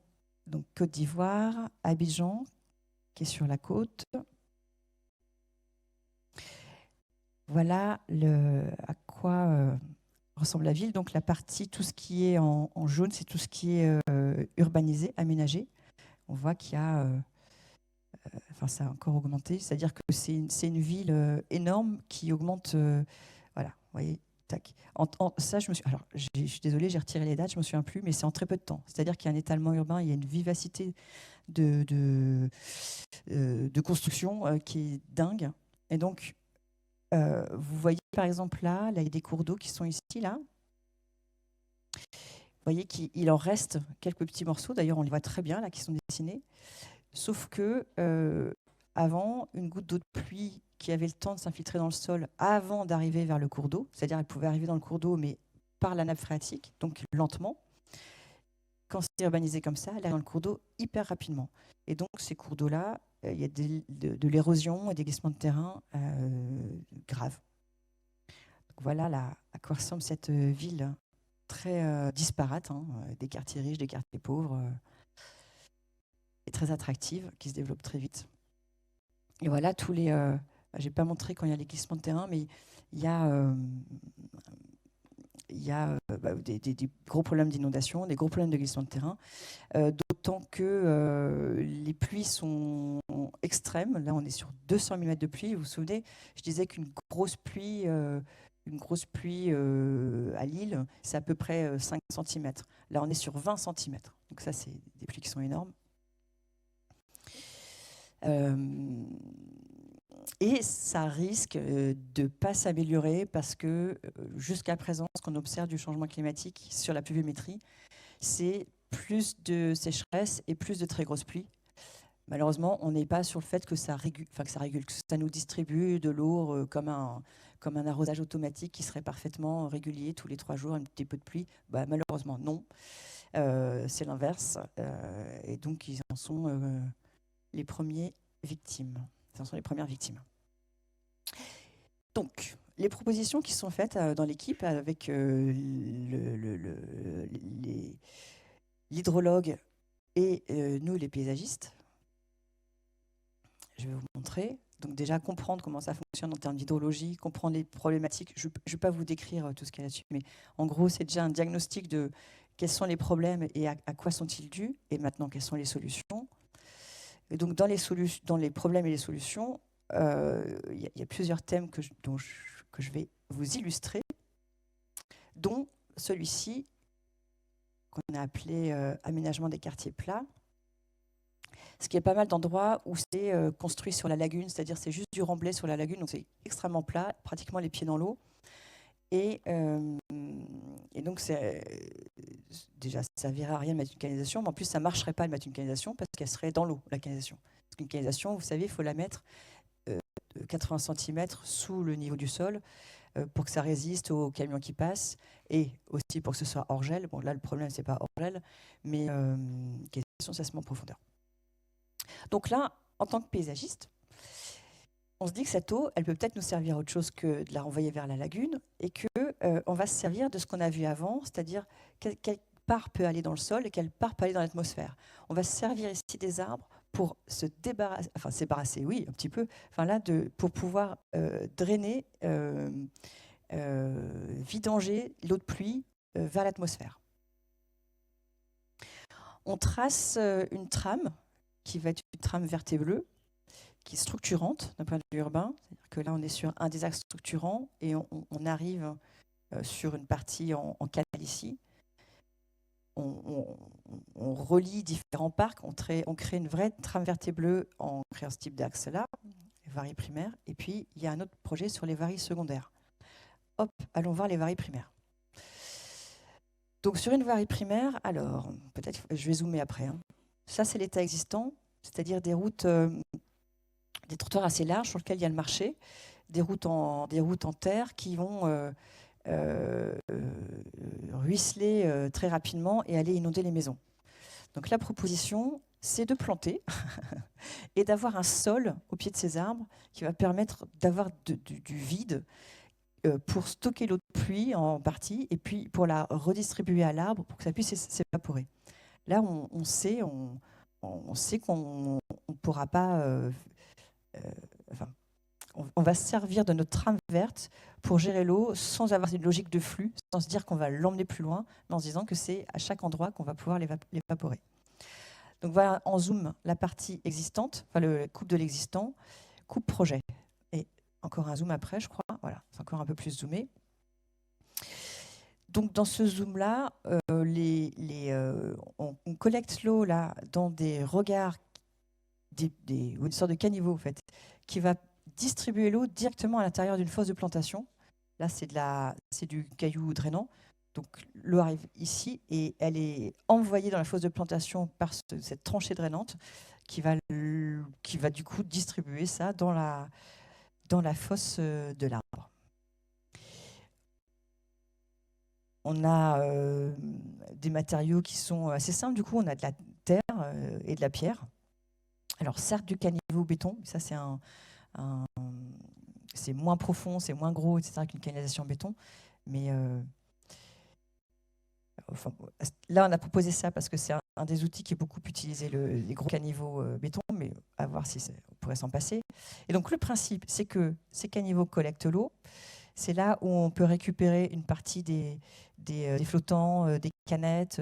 donc Côte d'Ivoire, Abidjan, qui est sur la côte. Voilà à quoi ressemble la ville. Donc la partie, tout ce qui est en jaune, c'est tout ce qui est urbanisé, aménagé. On voit qu'il y a, ça a encore augmenté. C'est-à-dire que c'est une ville énorme qui augmente. Voilà, vous voyez. Tac. Ça, je suis désolée, j'ai retiré les dates, je ne me souviens plus, mais c'est en très peu de temps. C'est-à-dire qu'il y a un étalement urbain, il y a une vivacité de construction qui est dingue. Et donc, vous voyez par exemple là, il y a des cours d'eau qui sont ici, là. Vous voyez qu'il en reste quelques petits morceaux, d'ailleurs on les voit très bien là, qui sont dessinés. Sauf que avant, une goutte d'eau de pluie qui avait le temps de s'infiltrer dans le sol avant d'arriver vers le cours d'eau, c'est-à-dire elle pouvait arriver dans le cours d'eau, mais par la nappe phréatique, donc lentement. Quand c'est urbanisé comme ça, elle arrive dans le cours d'eau hyper rapidement. Et donc, ces cours d'eau-là, il y a de l'érosion et des glissements de terrain graves. Donc, voilà à quoi ressemble cette ville très disparate, hein, des quartiers riches, des quartiers pauvres, et très attractive, qui se développe très vite. Et voilà tous les... je n'ai pas montré quand il y a les glissements de terrain, mais il y a des gros problèmes d'inondation, des gros problèmes de glissement de terrain, d'autant que les pluies sont extrêmes. Là, on est sur 200 mm de pluie. Vous vous souvenez, je disais qu'une grosse pluie à Lille, c'est à peu près 5 cm. Là, on est sur 20 cm. Donc ça, c'est des pluies qui sont énormes. Et ça risque de ne pas s'améliorer parce que jusqu'à présent, ce qu'on observe du changement climatique sur la pluviométrie, c'est plus de sécheresse et plus de très grosses pluies. Malheureusement, on n'est pas sur le fait que ça régule, que ça nous distribue de l'eau comme un arrosage automatique qui serait parfaitement régulier tous les 3 jours, un petit peu de pluie. Bah, malheureusement, non. C'est l'inverse. Et donc, ils en sont les premières victimes. Donc, les propositions qui sont faites dans l'équipe avec l'hydrologue et nous, les paysagistes, je vais vous montrer. Donc déjà, comprendre comment ça fonctionne en termes d'hydrologie, comprendre les problématiques. Je ne vais pas vous décrire tout ce qu'il y a là-dessus, mais en gros, c'est déjà un diagnostic de quels sont les problèmes et à quoi sont-ils dus, et maintenant, quelles sont les solutions. Et donc, dans les problèmes et les solutions, il y a plusieurs thèmes que je vais vous illustrer, dont celui-ci, qu'on a appelé aménagement des quartiers plats. Ce qui est pas mal d'endroits où c'est construit sur la lagune, c'est-à-dire c'est juste du remblai sur la lagune, donc c'est extrêmement plat, pratiquement les pieds dans l'eau. Et donc, déjà, ça ne servirait à rien de mettre une canalisation, mais en plus, ça ne marcherait pas de mettre une canalisation parce qu'elle serait dans l'eau, la canalisation. Parce qu'une canalisation, vous savez, il faut la mettre 80 cm sous le niveau du sol pour que ça résiste aux camions qui passent et aussi pour que ce soit hors gel. Bon, là, le problème, ce n'est pas hors gel, mais canalisation, ça se met en profondeur. Donc là, en tant que paysagiste, on se dit que cette eau, elle peut peut-être nous servir à autre chose que de la renvoyer vers la lagune et qu'on va se servir de ce qu'on a vu avant, c'est-à-dire quelle part peut aller dans le sol et quelle part peut aller dans l'atmosphère. On va se servir ici des arbres pour se débarrasser, oui, un petit peu, pour pouvoir drainer, vidanger l'eau de pluie vers l'atmosphère. On trace une trame qui va être une trame verte et bleue, qui est structurante d'un point de vue urbain. C'est-à-dire que là, on est sur un des axes structurants et on arrive sur une partie en canal ici. On relie différents parcs, on crée une vraie trame verte et bleue en créant ce type d'axe-là, les varies primaires, et puis il y a un autre projet sur les varies secondaires. Hop, allons voir les varies primaires. Donc sur une varie primaire, alors, peut-être je vais zoomer après. Ça, c'est l'état existant, c'est-à-dire des routes, des trottoirs assez larges sur lesquels il y a le marché, des routes en terre qui vont ruisseler très rapidement et aller inonder les maisons. Donc la proposition, c'est de planter et d'avoir un sol au pied de ces arbres qui va permettre d'avoir du vide pour stocker l'eau de pluie en partie et puis pour la redistribuer à l'arbre pour que ça puisse s'évaporer. Là, on sait qu'on ne pourra pas... on va se servir de notre trame verte pour gérer l'eau sans avoir une logique de flux, sans se dire qu'on va l'emmener plus loin, mais en se disant que c'est à chaque endroit qu'on va pouvoir l'évaporer. Donc voilà, en zoom, la partie existante, le coupe de l'existant, coupe projet. Et encore un zoom après, je crois. Voilà, c'est encore un peu plus zoomé. Donc dans ce zoom-là, on collecte l'eau là dans des regards, une sorte de caniveau en fait, qui va distribuer l'eau directement à l'intérieur d'une fosse de plantation. Là, c'est du caillou drainant. Donc l'eau arrive ici et elle est envoyée dans la fosse de plantation par cette tranchée drainante qui va du coup distribuer ça dans la fosse de l'arbre. On a des matériaux qui sont assez simples. Du coup, on a de la terre et de la pierre. Alors certes, du caniveau béton, ça c'est moins profond, c'est moins gros, etc. qu'une canalisation béton. Mais là, on a proposé ça parce que c'est un des outils qui est beaucoup utilisé, les gros caniveaux béton, mais à voir si on pourrait s'en passer. Et donc le principe, c'est que ces caniveaux collectent l'eau. C'est là où on peut récupérer une partie des flottants, des canettes,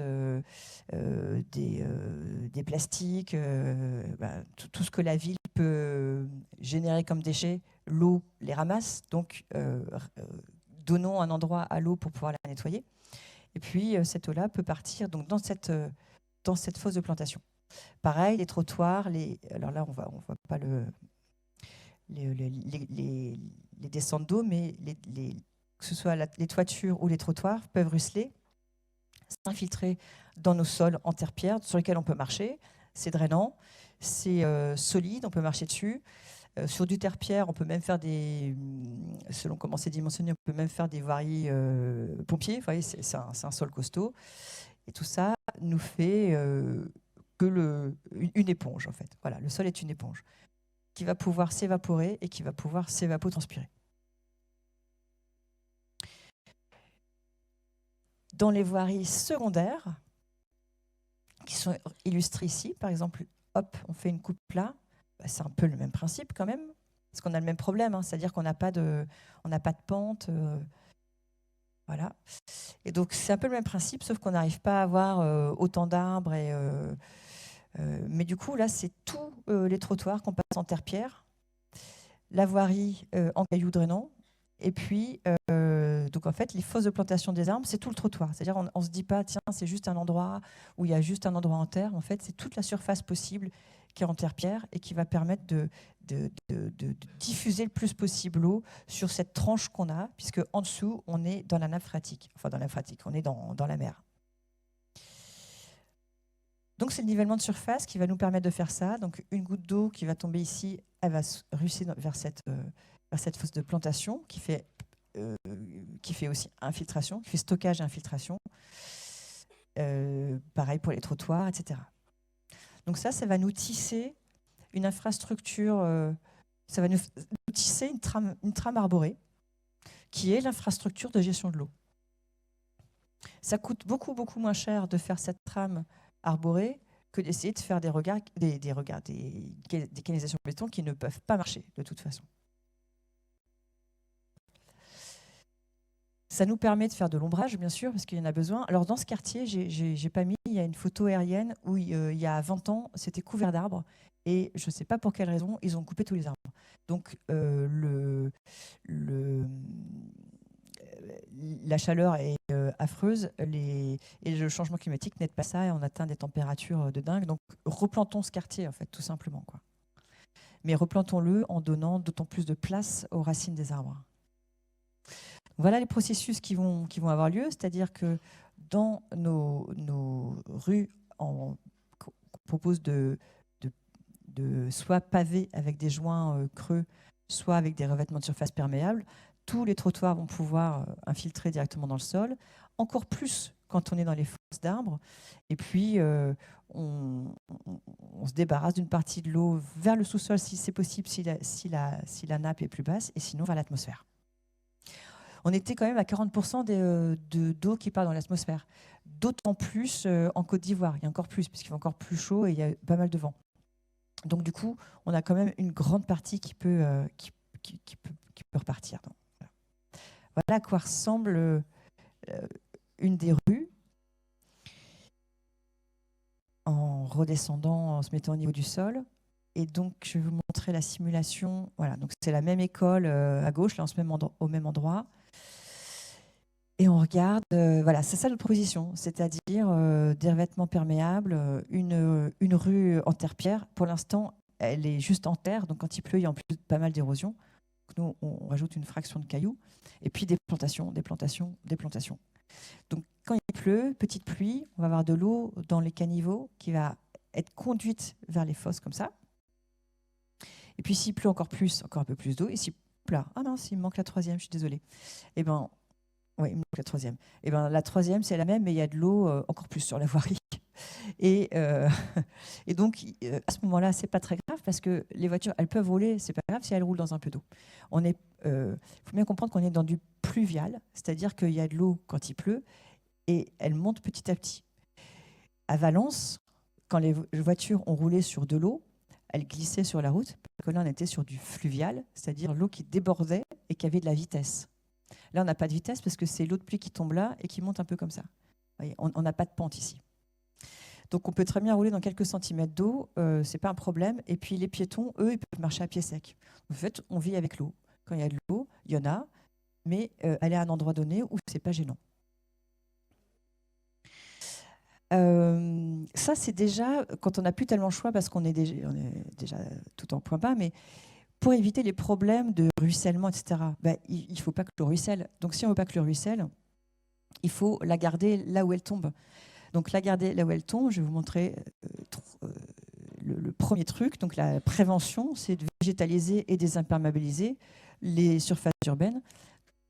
des plastiques, tout ce que la ville peut générer comme déchets. L'eau les ramasse, donc donnons un endroit à l'eau pour pouvoir la nettoyer. Et puis cette eau-là peut partir donc dans dans cette fosse de plantation. Pareil, les trottoirs, alors là, on voit pas les descentes d'eau, mais que ce soit les toitures ou les trottoirs peuvent ruisseler, s'infiltrer dans nos sols en terre-pierre sur lesquels on peut marcher. C'est drainant, c'est solide, on peut marcher dessus. Sur du terre-pierre, on peut même faire selon comment c'est dimensionné, on peut même faire des voiries pompiers. Vous voyez, c'est un sol costaud. Et tout ça nous fait une éponge, en fait. Voilà, le sol est une éponge qui va pouvoir s'évaporer et qui va pouvoir s'évapotranspirer. Dans les voiries secondaires, qui sont illustrées ici, par exemple, hop, on fait une coupe là, c'est un peu le même principe quand même, parce qu'on a le même problème, hein, c'est-à-dire qu'on n'a pas de pente. Voilà. Et donc, c'est un peu le même principe, sauf qu'on n'arrive pas à avoir autant d'arbres. Mais du coup, là, c'est tous les trottoirs qu'on passe en terre-pierre, la voirie en cailloux drainants. Et puis, donc en fait, les fosses de plantation des arbres, c'est tout le trottoir. C'est-à-dire, on ne se dit pas, tiens, c'est juste un endroit où il y a juste un endroit en terre. En fait, c'est toute la surface possible qui est en terre-pierre et qui va permettre de diffuser le plus possible l'eau sur cette tranche qu'on a, puisque en dessous, on est dans la nappe phréatique. Enfin, dans la nappe phréatique, on est dans la mer. Donc, c'est le nivellement de surface qui va nous permettre de faire ça. Donc, une goutte d'eau qui va tomber ici, elle va ruisseler vers cette fosse de plantation qui fait aussi infiltration, qui fait stockage et infiltration. Pareil pour les trottoirs, etc. Donc ça va nous tisser une infrastructure, ça va nous tisser une trame arborée qui est l'infrastructure de gestion de l'eau. Ça coûte beaucoup, beaucoup moins cher de faire cette trame arborée que d'essayer de faire des canalisations béton qui ne peuvent pas marcher de toute façon. Ça nous permet de faire de l'ombrage, bien sûr, parce qu'il y en a besoin. Alors, dans ce quartier, j'ai pas mis, il y a une photo aérienne où il y a 20 ans, c'était couvert d'arbres. Et je ne sais pas pour quelle raison, ils ont coupé tous les arbres. Donc, la chaleur est affreuse et le changement climatique n'aide pas ça et on atteint des températures de dingue. Donc, replantons ce quartier, en fait, tout simplement, quoi. Mais replantons-le en donnant d'autant plus de place aux racines des arbres. Voilà les processus qui vont avoir lieu, c'est-à-dire que dans nos rues, on propose de soit paver avec des joints creux, soit avec des revêtements de surface perméables. Tous les trottoirs vont pouvoir infiltrer directement dans le sol, encore plus quand on est dans les fosses d'arbres. Et puis, on se débarrasse d'une partie de l'eau vers le sous-sol si c'est possible, si la nappe est plus basse, et sinon vers l'atmosphère. On était quand même à 40% d'eau qui part dans l'atmosphère. D'autant plus en Côte d'Ivoire, il y a encore plus, puisqu'il fait encore plus chaud et il y a pas mal de vent. Donc du coup, on a quand même une grande partie qui peut repartir. Donc, voilà à quoi ressemble une des rues en redescendant, en se mettant au niveau du sol. Et donc, je vais vous montrer la simulation. Voilà, donc c'est la même école à gauche, là, au même endroit. Et on regarde, voilà, c'est ça notre proposition, c'est-à-dire des revêtements perméables, une rue en terre-pierre. Pour l'instant, elle est juste en terre, donc quand il pleut, il y a en plus pas mal d'érosion. Nous, on rajoute une fraction de cailloux, et puis des plantations. Donc quand il pleut, petite pluie, on va avoir de l'eau dans les caniveaux qui va être conduite vers les fosses comme ça. Et puis s'il pleut encore un peu plus d'eau, et si là, ah non, il me manque la troisième, je suis désolée. Eh ben, oui, il me manque la troisième. Et ben, la troisième, c'est la même, mais il y a de l'eau encore plus sur la voirie. Et donc, à ce moment-là, c'est pas très grave parce que les voitures, elles peuvent rouler, c'est pas grave si elles roulent dans un peu d'eau. Il faut bien comprendre qu'on est dans du pluvial, c'est-à-dire qu'il y a de l'eau quand il pleut et elle monte petit à petit. À Valence, quand les voitures ont roulé sur de l'eau, elles glissaient sur la route, parce que là, on était sur du fluvial, c'est-à-dire l'eau qui débordait et qui avait de la vitesse. Là, on n'a pas de vitesse parce que c'est l'eau de pluie qui tombe là et qui monte un peu comme ça. Vous voyez, on n'a pas de pente ici. Donc, on peut très bien rouler dans quelques centimètres d'eau, ce n'est pas un problème. Et puis, les piétons, eux, ils peuvent marcher à pied sec. En fait, on vit avec l'eau. Quand il y a de l'eau, il y en a, mais elle est à un endroit donné où ce n'est pas gênant. Ça, c'est déjà quand on n'a plus tellement le choix parce qu'on est déjà tout en point bas, mais pour éviter les problèmes de ruissellement, etc., il ne faut pas que l'eau ruisselle. Donc, si on ne veut pas que l'eau ruisselle, il faut la garder là où elle tombe. Donc, la garder là où elle tombe, je vais vous montrer le premier truc. Donc, la prévention, c'est de végétaliser et désimperméabiliser les surfaces urbaines.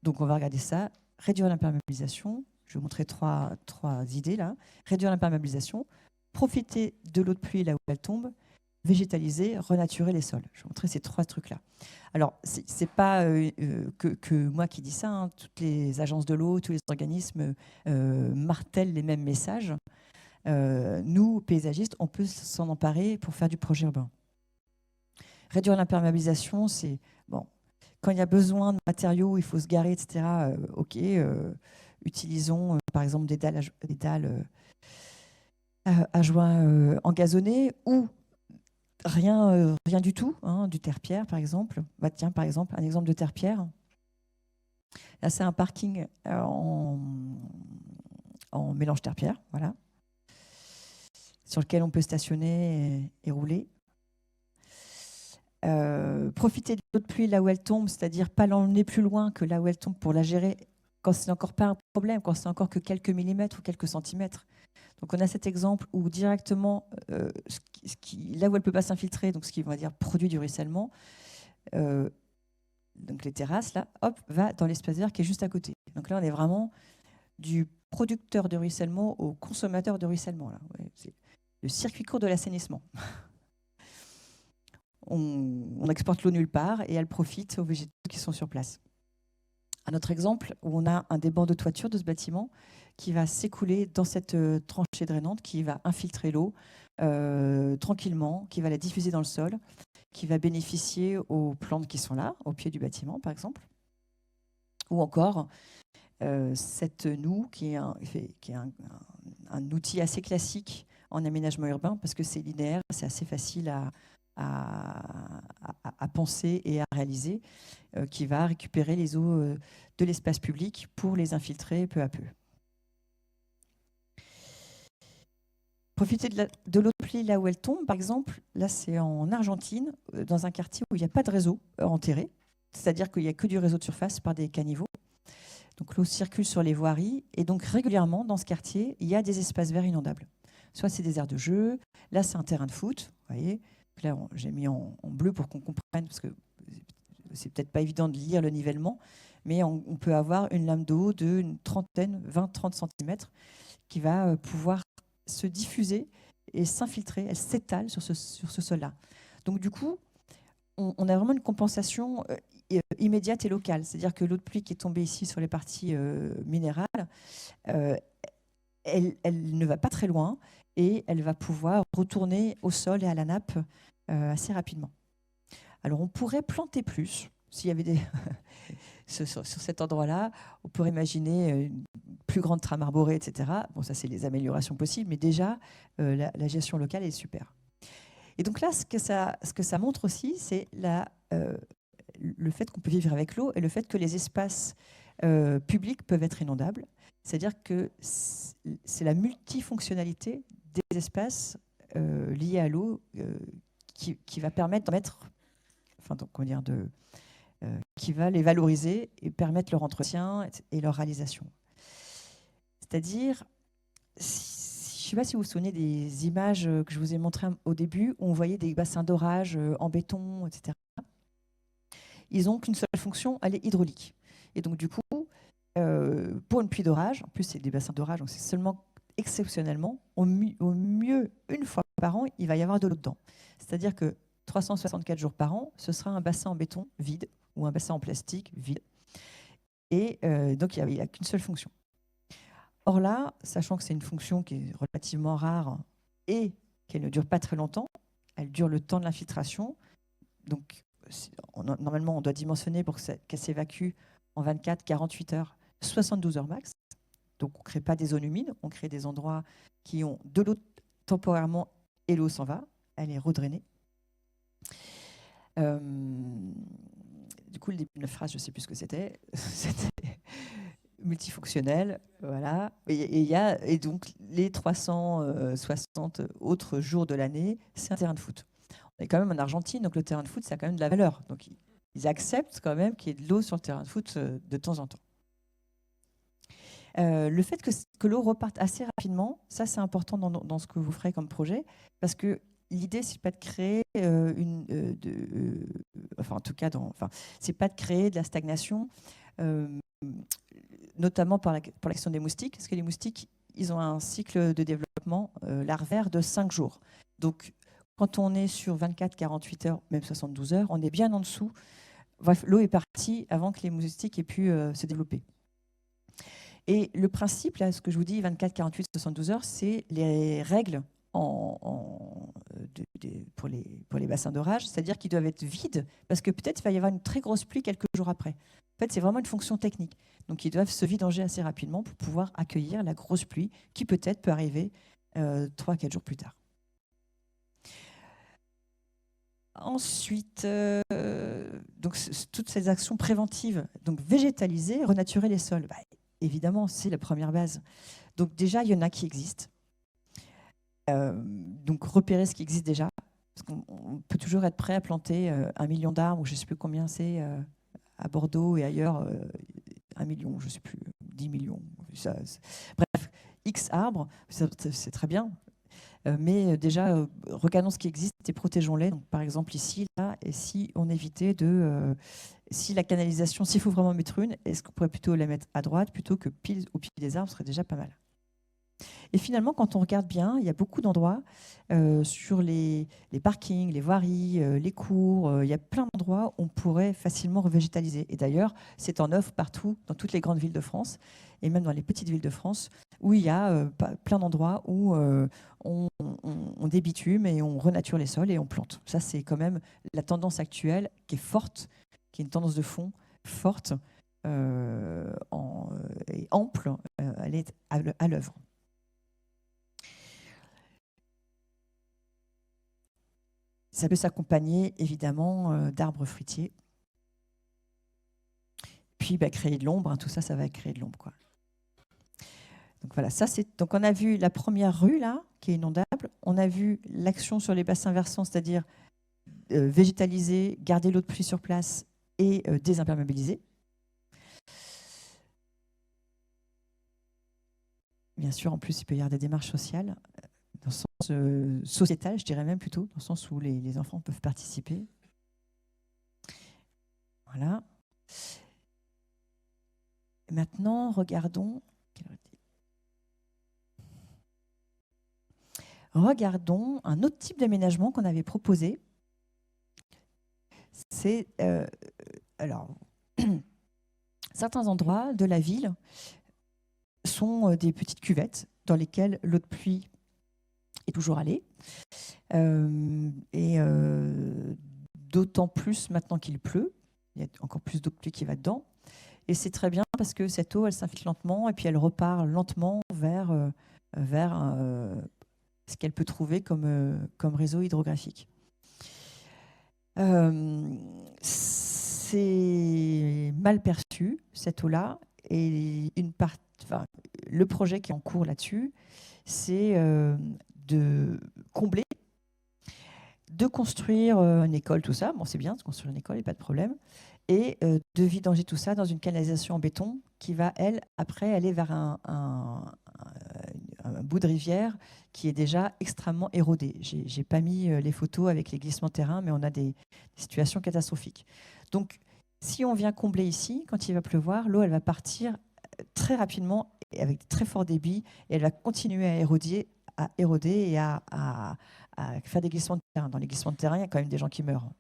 Donc, on va regarder ça. Réduire l'imperméabilisation. Je vais vous montrer trois idées là. Réduire l'imperméabilisation, profiter de l'eau de pluie là où elle tombe, végétaliser, renaturer les sols. Je vais vous montrer ces 3 trucs-là. Alors, ce n'est pas que moi qui dis ça. Hein. Toutes les agences de l'eau, tous les organismes martèlent les mêmes messages. Nous, paysagistes, on peut s'en emparer pour faire du projet urbain. Réduire l'imperméabilisation, c'est bon. Quand il y a besoin de matériaux, il faut se garer, etc. OK. Utilisons par exemple des dalles à joint engazonnées ou rien du tout, hein, du terre-pierre par exemple. Tiens, par exemple, un exemple de terre-pierre. Là, c'est un parking en mélange terre-pierre, voilà, sur lequel on peut stationner et rouler. Profiter de l'eau de pluie là où elle tombe, c'est-à-dire pas l'emmener plus loin que là où elle tombe pour la gérer quand c'est encore pas un problème, quand c'est encore que quelques millimètres ou quelques centimètres. Donc on a cet exemple où directement, là où elle ne peut pas s'infiltrer, donc ce qui va dire produit du ruissellement, donc les terrasses, là, hop, va dans l'espace vert qui est juste à côté. Donc là, on est vraiment du producteur de ruissellement au consommateur de ruissellement. Là. Ouais, c'est le circuit court de l'assainissement. On exporte l'eau nulle part et elle profite aux végétaux qui sont sur place. Un autre exemple où on a un des bancs de toiture de ce bâtiment qui va s'écouler dans cette tranchée drainante, qui va infiltrer l'eau tranquillement, qui va la diffuser dans le sol, qui va bénéficier aux plantes qui sont là, au pied du bâtiment par exemple. Ou encore cette noue qui est un outil assez classique en aménagement urbain parce que c'est linéaire, c'est assez facile à penser et à réaliser, qui va récupérer les eaux de l'espace public pour les infiltrer peu à peu. Profiter de l'eau de pluie là où elle tombe, par exemple, là c'est en Argentine, dans un quartier où il n'y a pas de réseau enterré, c'est-à-dire qu'il n'y a que du réseau de surface par des caniveaux. Donc l'eau circule sur les voiries et donc régulièrement dans ce quartier, il y a des espaces verts inondables. Soit c'est des aires de jeu, là c'est un terrain de foot, vous voyez. Là, j'ai mis en bleu pour qu'on comprenne, parce que c'est peut-être pas évident de lire le nivellement, mais on peut avoir une lame d'eau d'une trentaine, 20-30 cm qui va pouvoir se diffuser et s'infiltrer, elle s'étale sur ce sol-là. Donc du coup, on a vraiment une compensation immédiate et locale. C'est-à-dire que l'eau de pluie qui est tombée ici sur les parties minérales, elle ne va pas très loin et elle va pouvoir retourner au sol et à la nappe assez rapidement. Alors, on pourrait planter plus. S'il y avait des sur cet endroit-là, on pourrait imaginer une plus grande trame arborée, etc. Bon, ça, c'est les améliorations possibles, mais déjà, la gestion locale est super. Et donc là, ce que ça montre aussi, c'est le fait qu'on peut vivre avec l'eau et le fait que les espaces publics peuvent être inondables. C'est-à-dire que c'est la multifonctionnalité des espaces liés à l'eau qui va permettre d'en mettre, qui va les valoriser et permettre leur entretien et leur réalisation. C'est-à-dire, je ne sais pas si vous vous souvenez des images que je vous ai montrées au début, où on voyait des bassins d'orage en béton, etc. Ils n'ont qu'une seule fonction, elle est hydraulique. Et donc, du coup, pour une pluie d'orage, en plus, c'est des bassins d'orage, donc c'est seulement exceptionnellement, au mieux, une fois par an, il va y avoir de l'eau dedans. C'est-à-dire que 364 jours par an, ce sera un bassin en béton vide ou un bassin en plastique vide. Et donc, il n'y a qu'une seule fonction. Or là, sachant que c'est une fonction qui est relativement rare et qu'elle ne dure pas très longtemps, elle dure le temps de l'infiltration. Donc, normalement, on doit dimensionner pour qu'elle s'évacue en 24-48 heures, 72 heures max. Donc, on ne crée pas des zones humides, on crée des endroits qui ont de l'eau temporairement et l'eau s'en va, elle est redrainée. Du coup, le début de la phrase, je ne sais plus ce que c'était. multifonctionnel, voilà. Et donc les 360 autres jours de l'année, c'est un terrain de foot. On est quand même en Argentine, donc le terrain de foot, ça a quand même de la valeur. Donc ils acceptent quand même qu'il y ait de l'eau sur le terrain de foot de temps en temps. Le fait que l'eau reparte assez rapidement, ça c'est important dans ce que vous ferez comme projet, parce que l'idée c'est pas de créer c'est pas de créer de la stagnation, notamment pour la question des moustiques, parce que les moustiques, ils ont un cycle de développement larvaire de 5 jours. Donc quand on est sur 24, 48 heures, même 72 heures, on est bien en dessous. Bref, l'eau est partie avant que les moustiques aient pu se développer. Et le principe, là, ce que je vous dis, 24, 48, 72 heures, c'est les règles pour les bassins d'orage, c'est-à-dire qu'ils doivent être vides, parce que peut-être il va y avoir une très grosse pluie quelques jours après. En fait, c'est vraiment une fonction technique. Donc, ils doivent se vidanger assez rapidement pour pouvoir accueillir la grosse pluie qui peut-être peut arriver 3-4 jours plus tard. Ensuite, donc, toutes ces actions préventives, donc végétaliser, renaturer les sols, évidemment, c'est la première base. Donc déjà, il y en a qui existent. Donc repérer ce qui existe déjà. Parce qu'on peut toujours être prêt à planter 1 million d'arbres, ou je ne sais plus combien c'est, à Bordeaux et ailleurs, 1 million, je ne sais plus, 10 millions. Bref, X arbres, c'est très bien. Mais déjà, regardons ce qui existe et protégeons-les. Donc, par exemple, ici, là, et si on évitait de... si la canalisation, s'il faut vraiment mettre une, est-ce qu'on pourrait plutôt la mettre à droite plutôt que pile au pied des arbres, ce serait déjà pas mal. Et finalement, quand on regarde bien, il y a beaucoup d'endroits sur les parkings, les voiries, les cours, il y a plein d'endroits où on pourrait facilement revégétaliser. Et d'ailleurs, c'est en œuvre partout, dans toutes les grandes villes de France, et même dans les petites villes de France, où il y a plein d'endroits où on débitume et on renature les sols et on plante. Ça, c'est quand même la tendance actuelle qui est forte, qui est une tendance de fond forte et ample, elle est à l'œuvre. Ça peut s'accompagner évidemment d'arbres fruitiers. Puis créer de l'ombre, tout ça, ça va créer de l'ombre, quoi. Donc voilà, donc on a vu la première rue là, qui est inondable. On a vu l'action sur les bassins versants, c'est-à-dire végétaliser, garder l'eau de pluie sur place et désimperméabiliser. Bien sûr, en plus, il peut y avoir des démarches sociales, dans le sens sociétal, je dirais même plutôt, dans le sens où les enfants peuvent participer. Voilà. Et maintenant, regardons un autre type d'aménagement qu'on avait proposé. C'est alors certains endroits de la ville sont des petites cuvettes dans lesquelles l'eau de pluie est toujours allée. D'autant plus maintenant qu'il pleut, il y a encore plus d'eau de pluie qui va dedans. Et c'est très bien parce que cette eau, elle s'infiltre lentement et puis elle repart lentement vers ce qu'elle peut trouver comme réseau hydrographique. C'est mal perçu, cette eau-là. Et le projet qui est en cours là-dessus, c'est de combler, de construire une école, tout ça. Bon, c'est bien de construire une école, il n'y a pas de problème. Et de vidanger tout ça dans une canalisation en béton qui va, elle, après, aller vers un bout de rivière qui est déjà extrêmement érodé. J'ai pas mis les photos avec les glissements de terrain, mais on a des situations catastrophiques. Donc, si on vient combler ici, quand il va pleuvoir, l'eau, elle va partir très rapidement et avec de très forts débits, et elle va continuer à éroder et à faire des glissements de terrain. Dans les glissements de terrain, il y a quand même des gens qui meurent.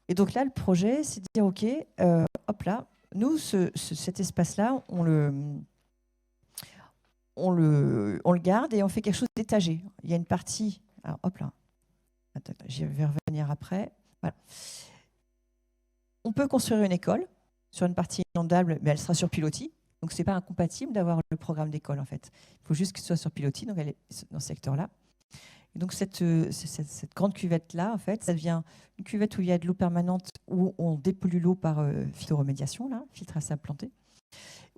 Et donc là, le projet, c'est de dire, OK, hop là, nous, cet espace-là, on le garde et on fait quelque chose d'étagé. Il y a une partie... Alors, hop là. Attends, je vais revenir après. Voilà. On peut construire une école sur une partie inondable, mais elle sera sur pilotis. Donc, ce n'est pas incompatible d'avoir le programme d'école, en fait. Il faut juste que ce soit sur pilotis, donc elle est dans ce secteur-là. Et donc, cette grande cuvette-là, en fait, ça devient une cuvette où il y a de l'eau permanente, où on dépollue l'eau par phytoremédiation, là, filtre à sable planté.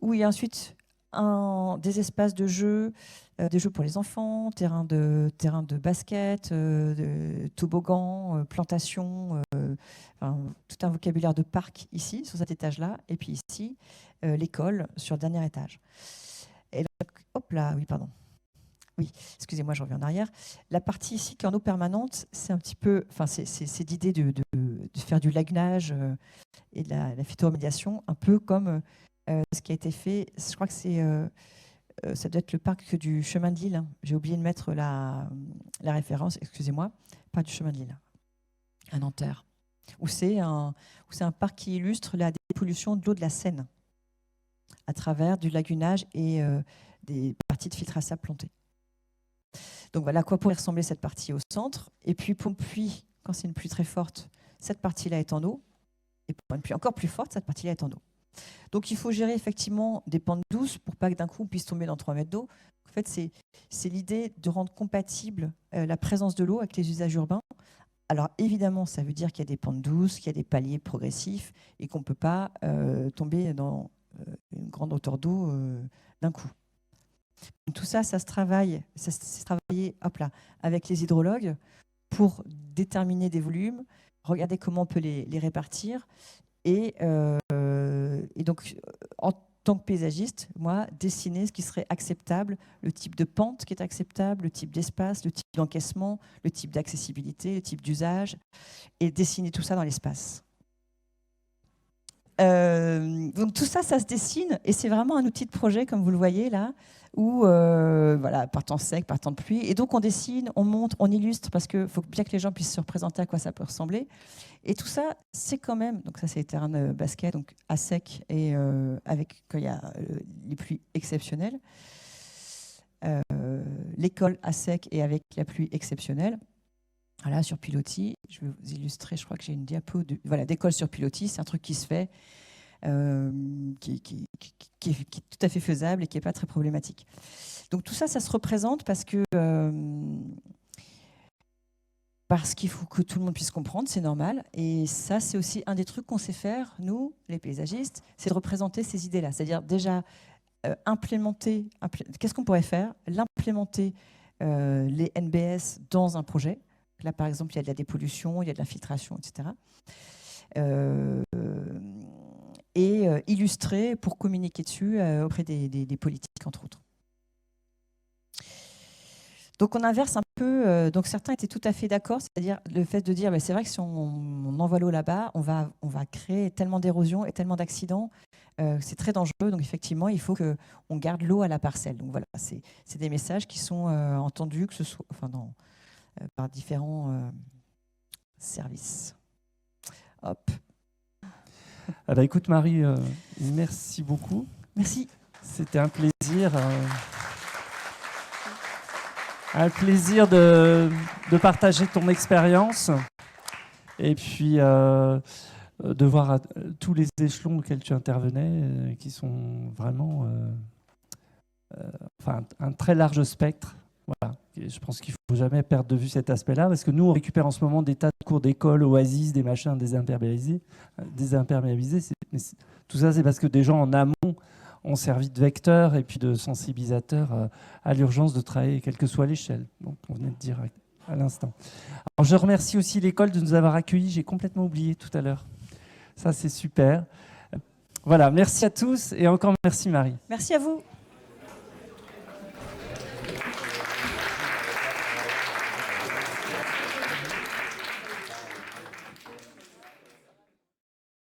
où il y a ensuite des espaces de jeux, des jeux pour les enfants, terrain de basket, de toboggan, plantation, enfin, tout un vocabulaire de parc ici, sur cet étage-là, et puis ici, l'école sur le dernier étage. Et donc, hop là, oui, pardon. Oui, excusez-moi, je reviens en arrière. La partie ici qui est en eau permanente, c'est un petit peu, enfin, c'est l'idée de faire du lagunage et de la phytomédiation, un peu comme ce qui a été fait. Je crois que ça doit être le parc du Chemin de l'Île. Hein. J'ai oublié de mettre la référence, excusez-moi, parc du Chemin de l'Île, à Nanterre, où c'est un parc qui illustre la dépollution de l'eau de la Seine à travers du lagunage et des parties de filtre à sable plantées. Donc voilà à quoi pourrait ressembler cette partie au centre. Et puis pour une pluie, quand c'est une pluie très forte, cette partie-là est en eau. Et pour une pluie encore plus forte, cette partie-là est en eau. Donc il faut gérer effectivement des pentes douces pour pas que d'un coup on puisse tomber dans 3 mètres d'eau. En fait, c'est l'idée de rendre compatible la présence de l'eau avec les usages urbains. Alors évidemment, ça veut dire qu'il y a des pentes douces, qu'il y a des paliers progressifs et qu'on ne peut pas tomber dans une grande hauteur d'eau d'un coup. Tout ça, ça se travaille, hop là, avec les hydrologues pour déterminer des volumes, regarder comment on peut les répartir. Et donc, en tant que paysagiste, moi, dessiner ce qui serait acceptable, le type de pente qui est acceptable, le type d'espace, le type d'encaissement, le type d'accessibilité, le type d'usage, et dessiner tout ça dans l'espace. Donc tout ça, ça se dessine, et c'est vraiment un outil de projet, comme vous le voyez là, où, voilà, par temps sec, par temps de pluie. Et donc on dessine, on montre, on illustre, parce qu'il faut bien que les gens puissent se représenter à quoi ça peut ressembler. Et tout ça, c'est quand même, donc ça c'est les terrains de basket, donc à sec et avec quand il y a les pluies exceptionnelles. L'école à sec et avec la pluie exceptionnelle. Voilà, sur pilotis, je vais vous illustrer, je crois que j'ai une diapo d'école sur pilotis, c'est un truc qui se fait, qui est tout à fait faisable et qui n'est pas très problématique. Donc tout ça, ça se représente parce qu'il faut que tout le monde puisse comprendre, c'est normal. Et ça, c'est aussi un des trucs qu'on sait faire, nous, les paysagistes, c'est de représenter ces idées-là. C'est-à-dire déjà implémenter, qu'est-ce qu'on pourrait faire? L'implémenter les NBS dans un projet. Là, par exemple, il y a de la dépollution, il y a de l'infiltration, etc. Et illustrer pour communiquer dessus auprès des politiques, entre autres. Donc, on inverse un peu. Donc, certains étaient tout à fait d'accord, c'est-à-dire le fait de dire, c'est vrai que si on envoie l'eau là-bas, on va créer tellement d'érosion et tellement d'accidents, c'est très dangereux. Donc, effectivement, il faut qu'on garde l'eau à la parcelle. Donc, voilà, c'est des messages qui sont entendus, que ce soit, par différents services. Hop. Écoute Marie, merci beaucoup. Merci. C'était un plaisir. Un plaisir de partager ton expérience et puis de voir tous les échelons auxquels tu intervenais qui sont vraiment un très large spectre. Voilà. Et je pense qu'il ne faut jamais perdre de vue cet aspect-là, parce que nous, on récupère en ce moment des tas de cours d'école, oasis, des machins désimperméabilisés. Tout ça, c'est parce que des gens en amont ont servi de vecteurs et puis de sensibilisateurs à l'urgence de travailler, quelle que soit l'échelle. Donc, on venait de dire à l'instant. Alors, je remercie aussi l'école de nous avoir accueillis. J'ai complètement oublié tout à l'heure. Ça, c'est super. Voilà, merci à tous et encore merci Marie. Merci à vous.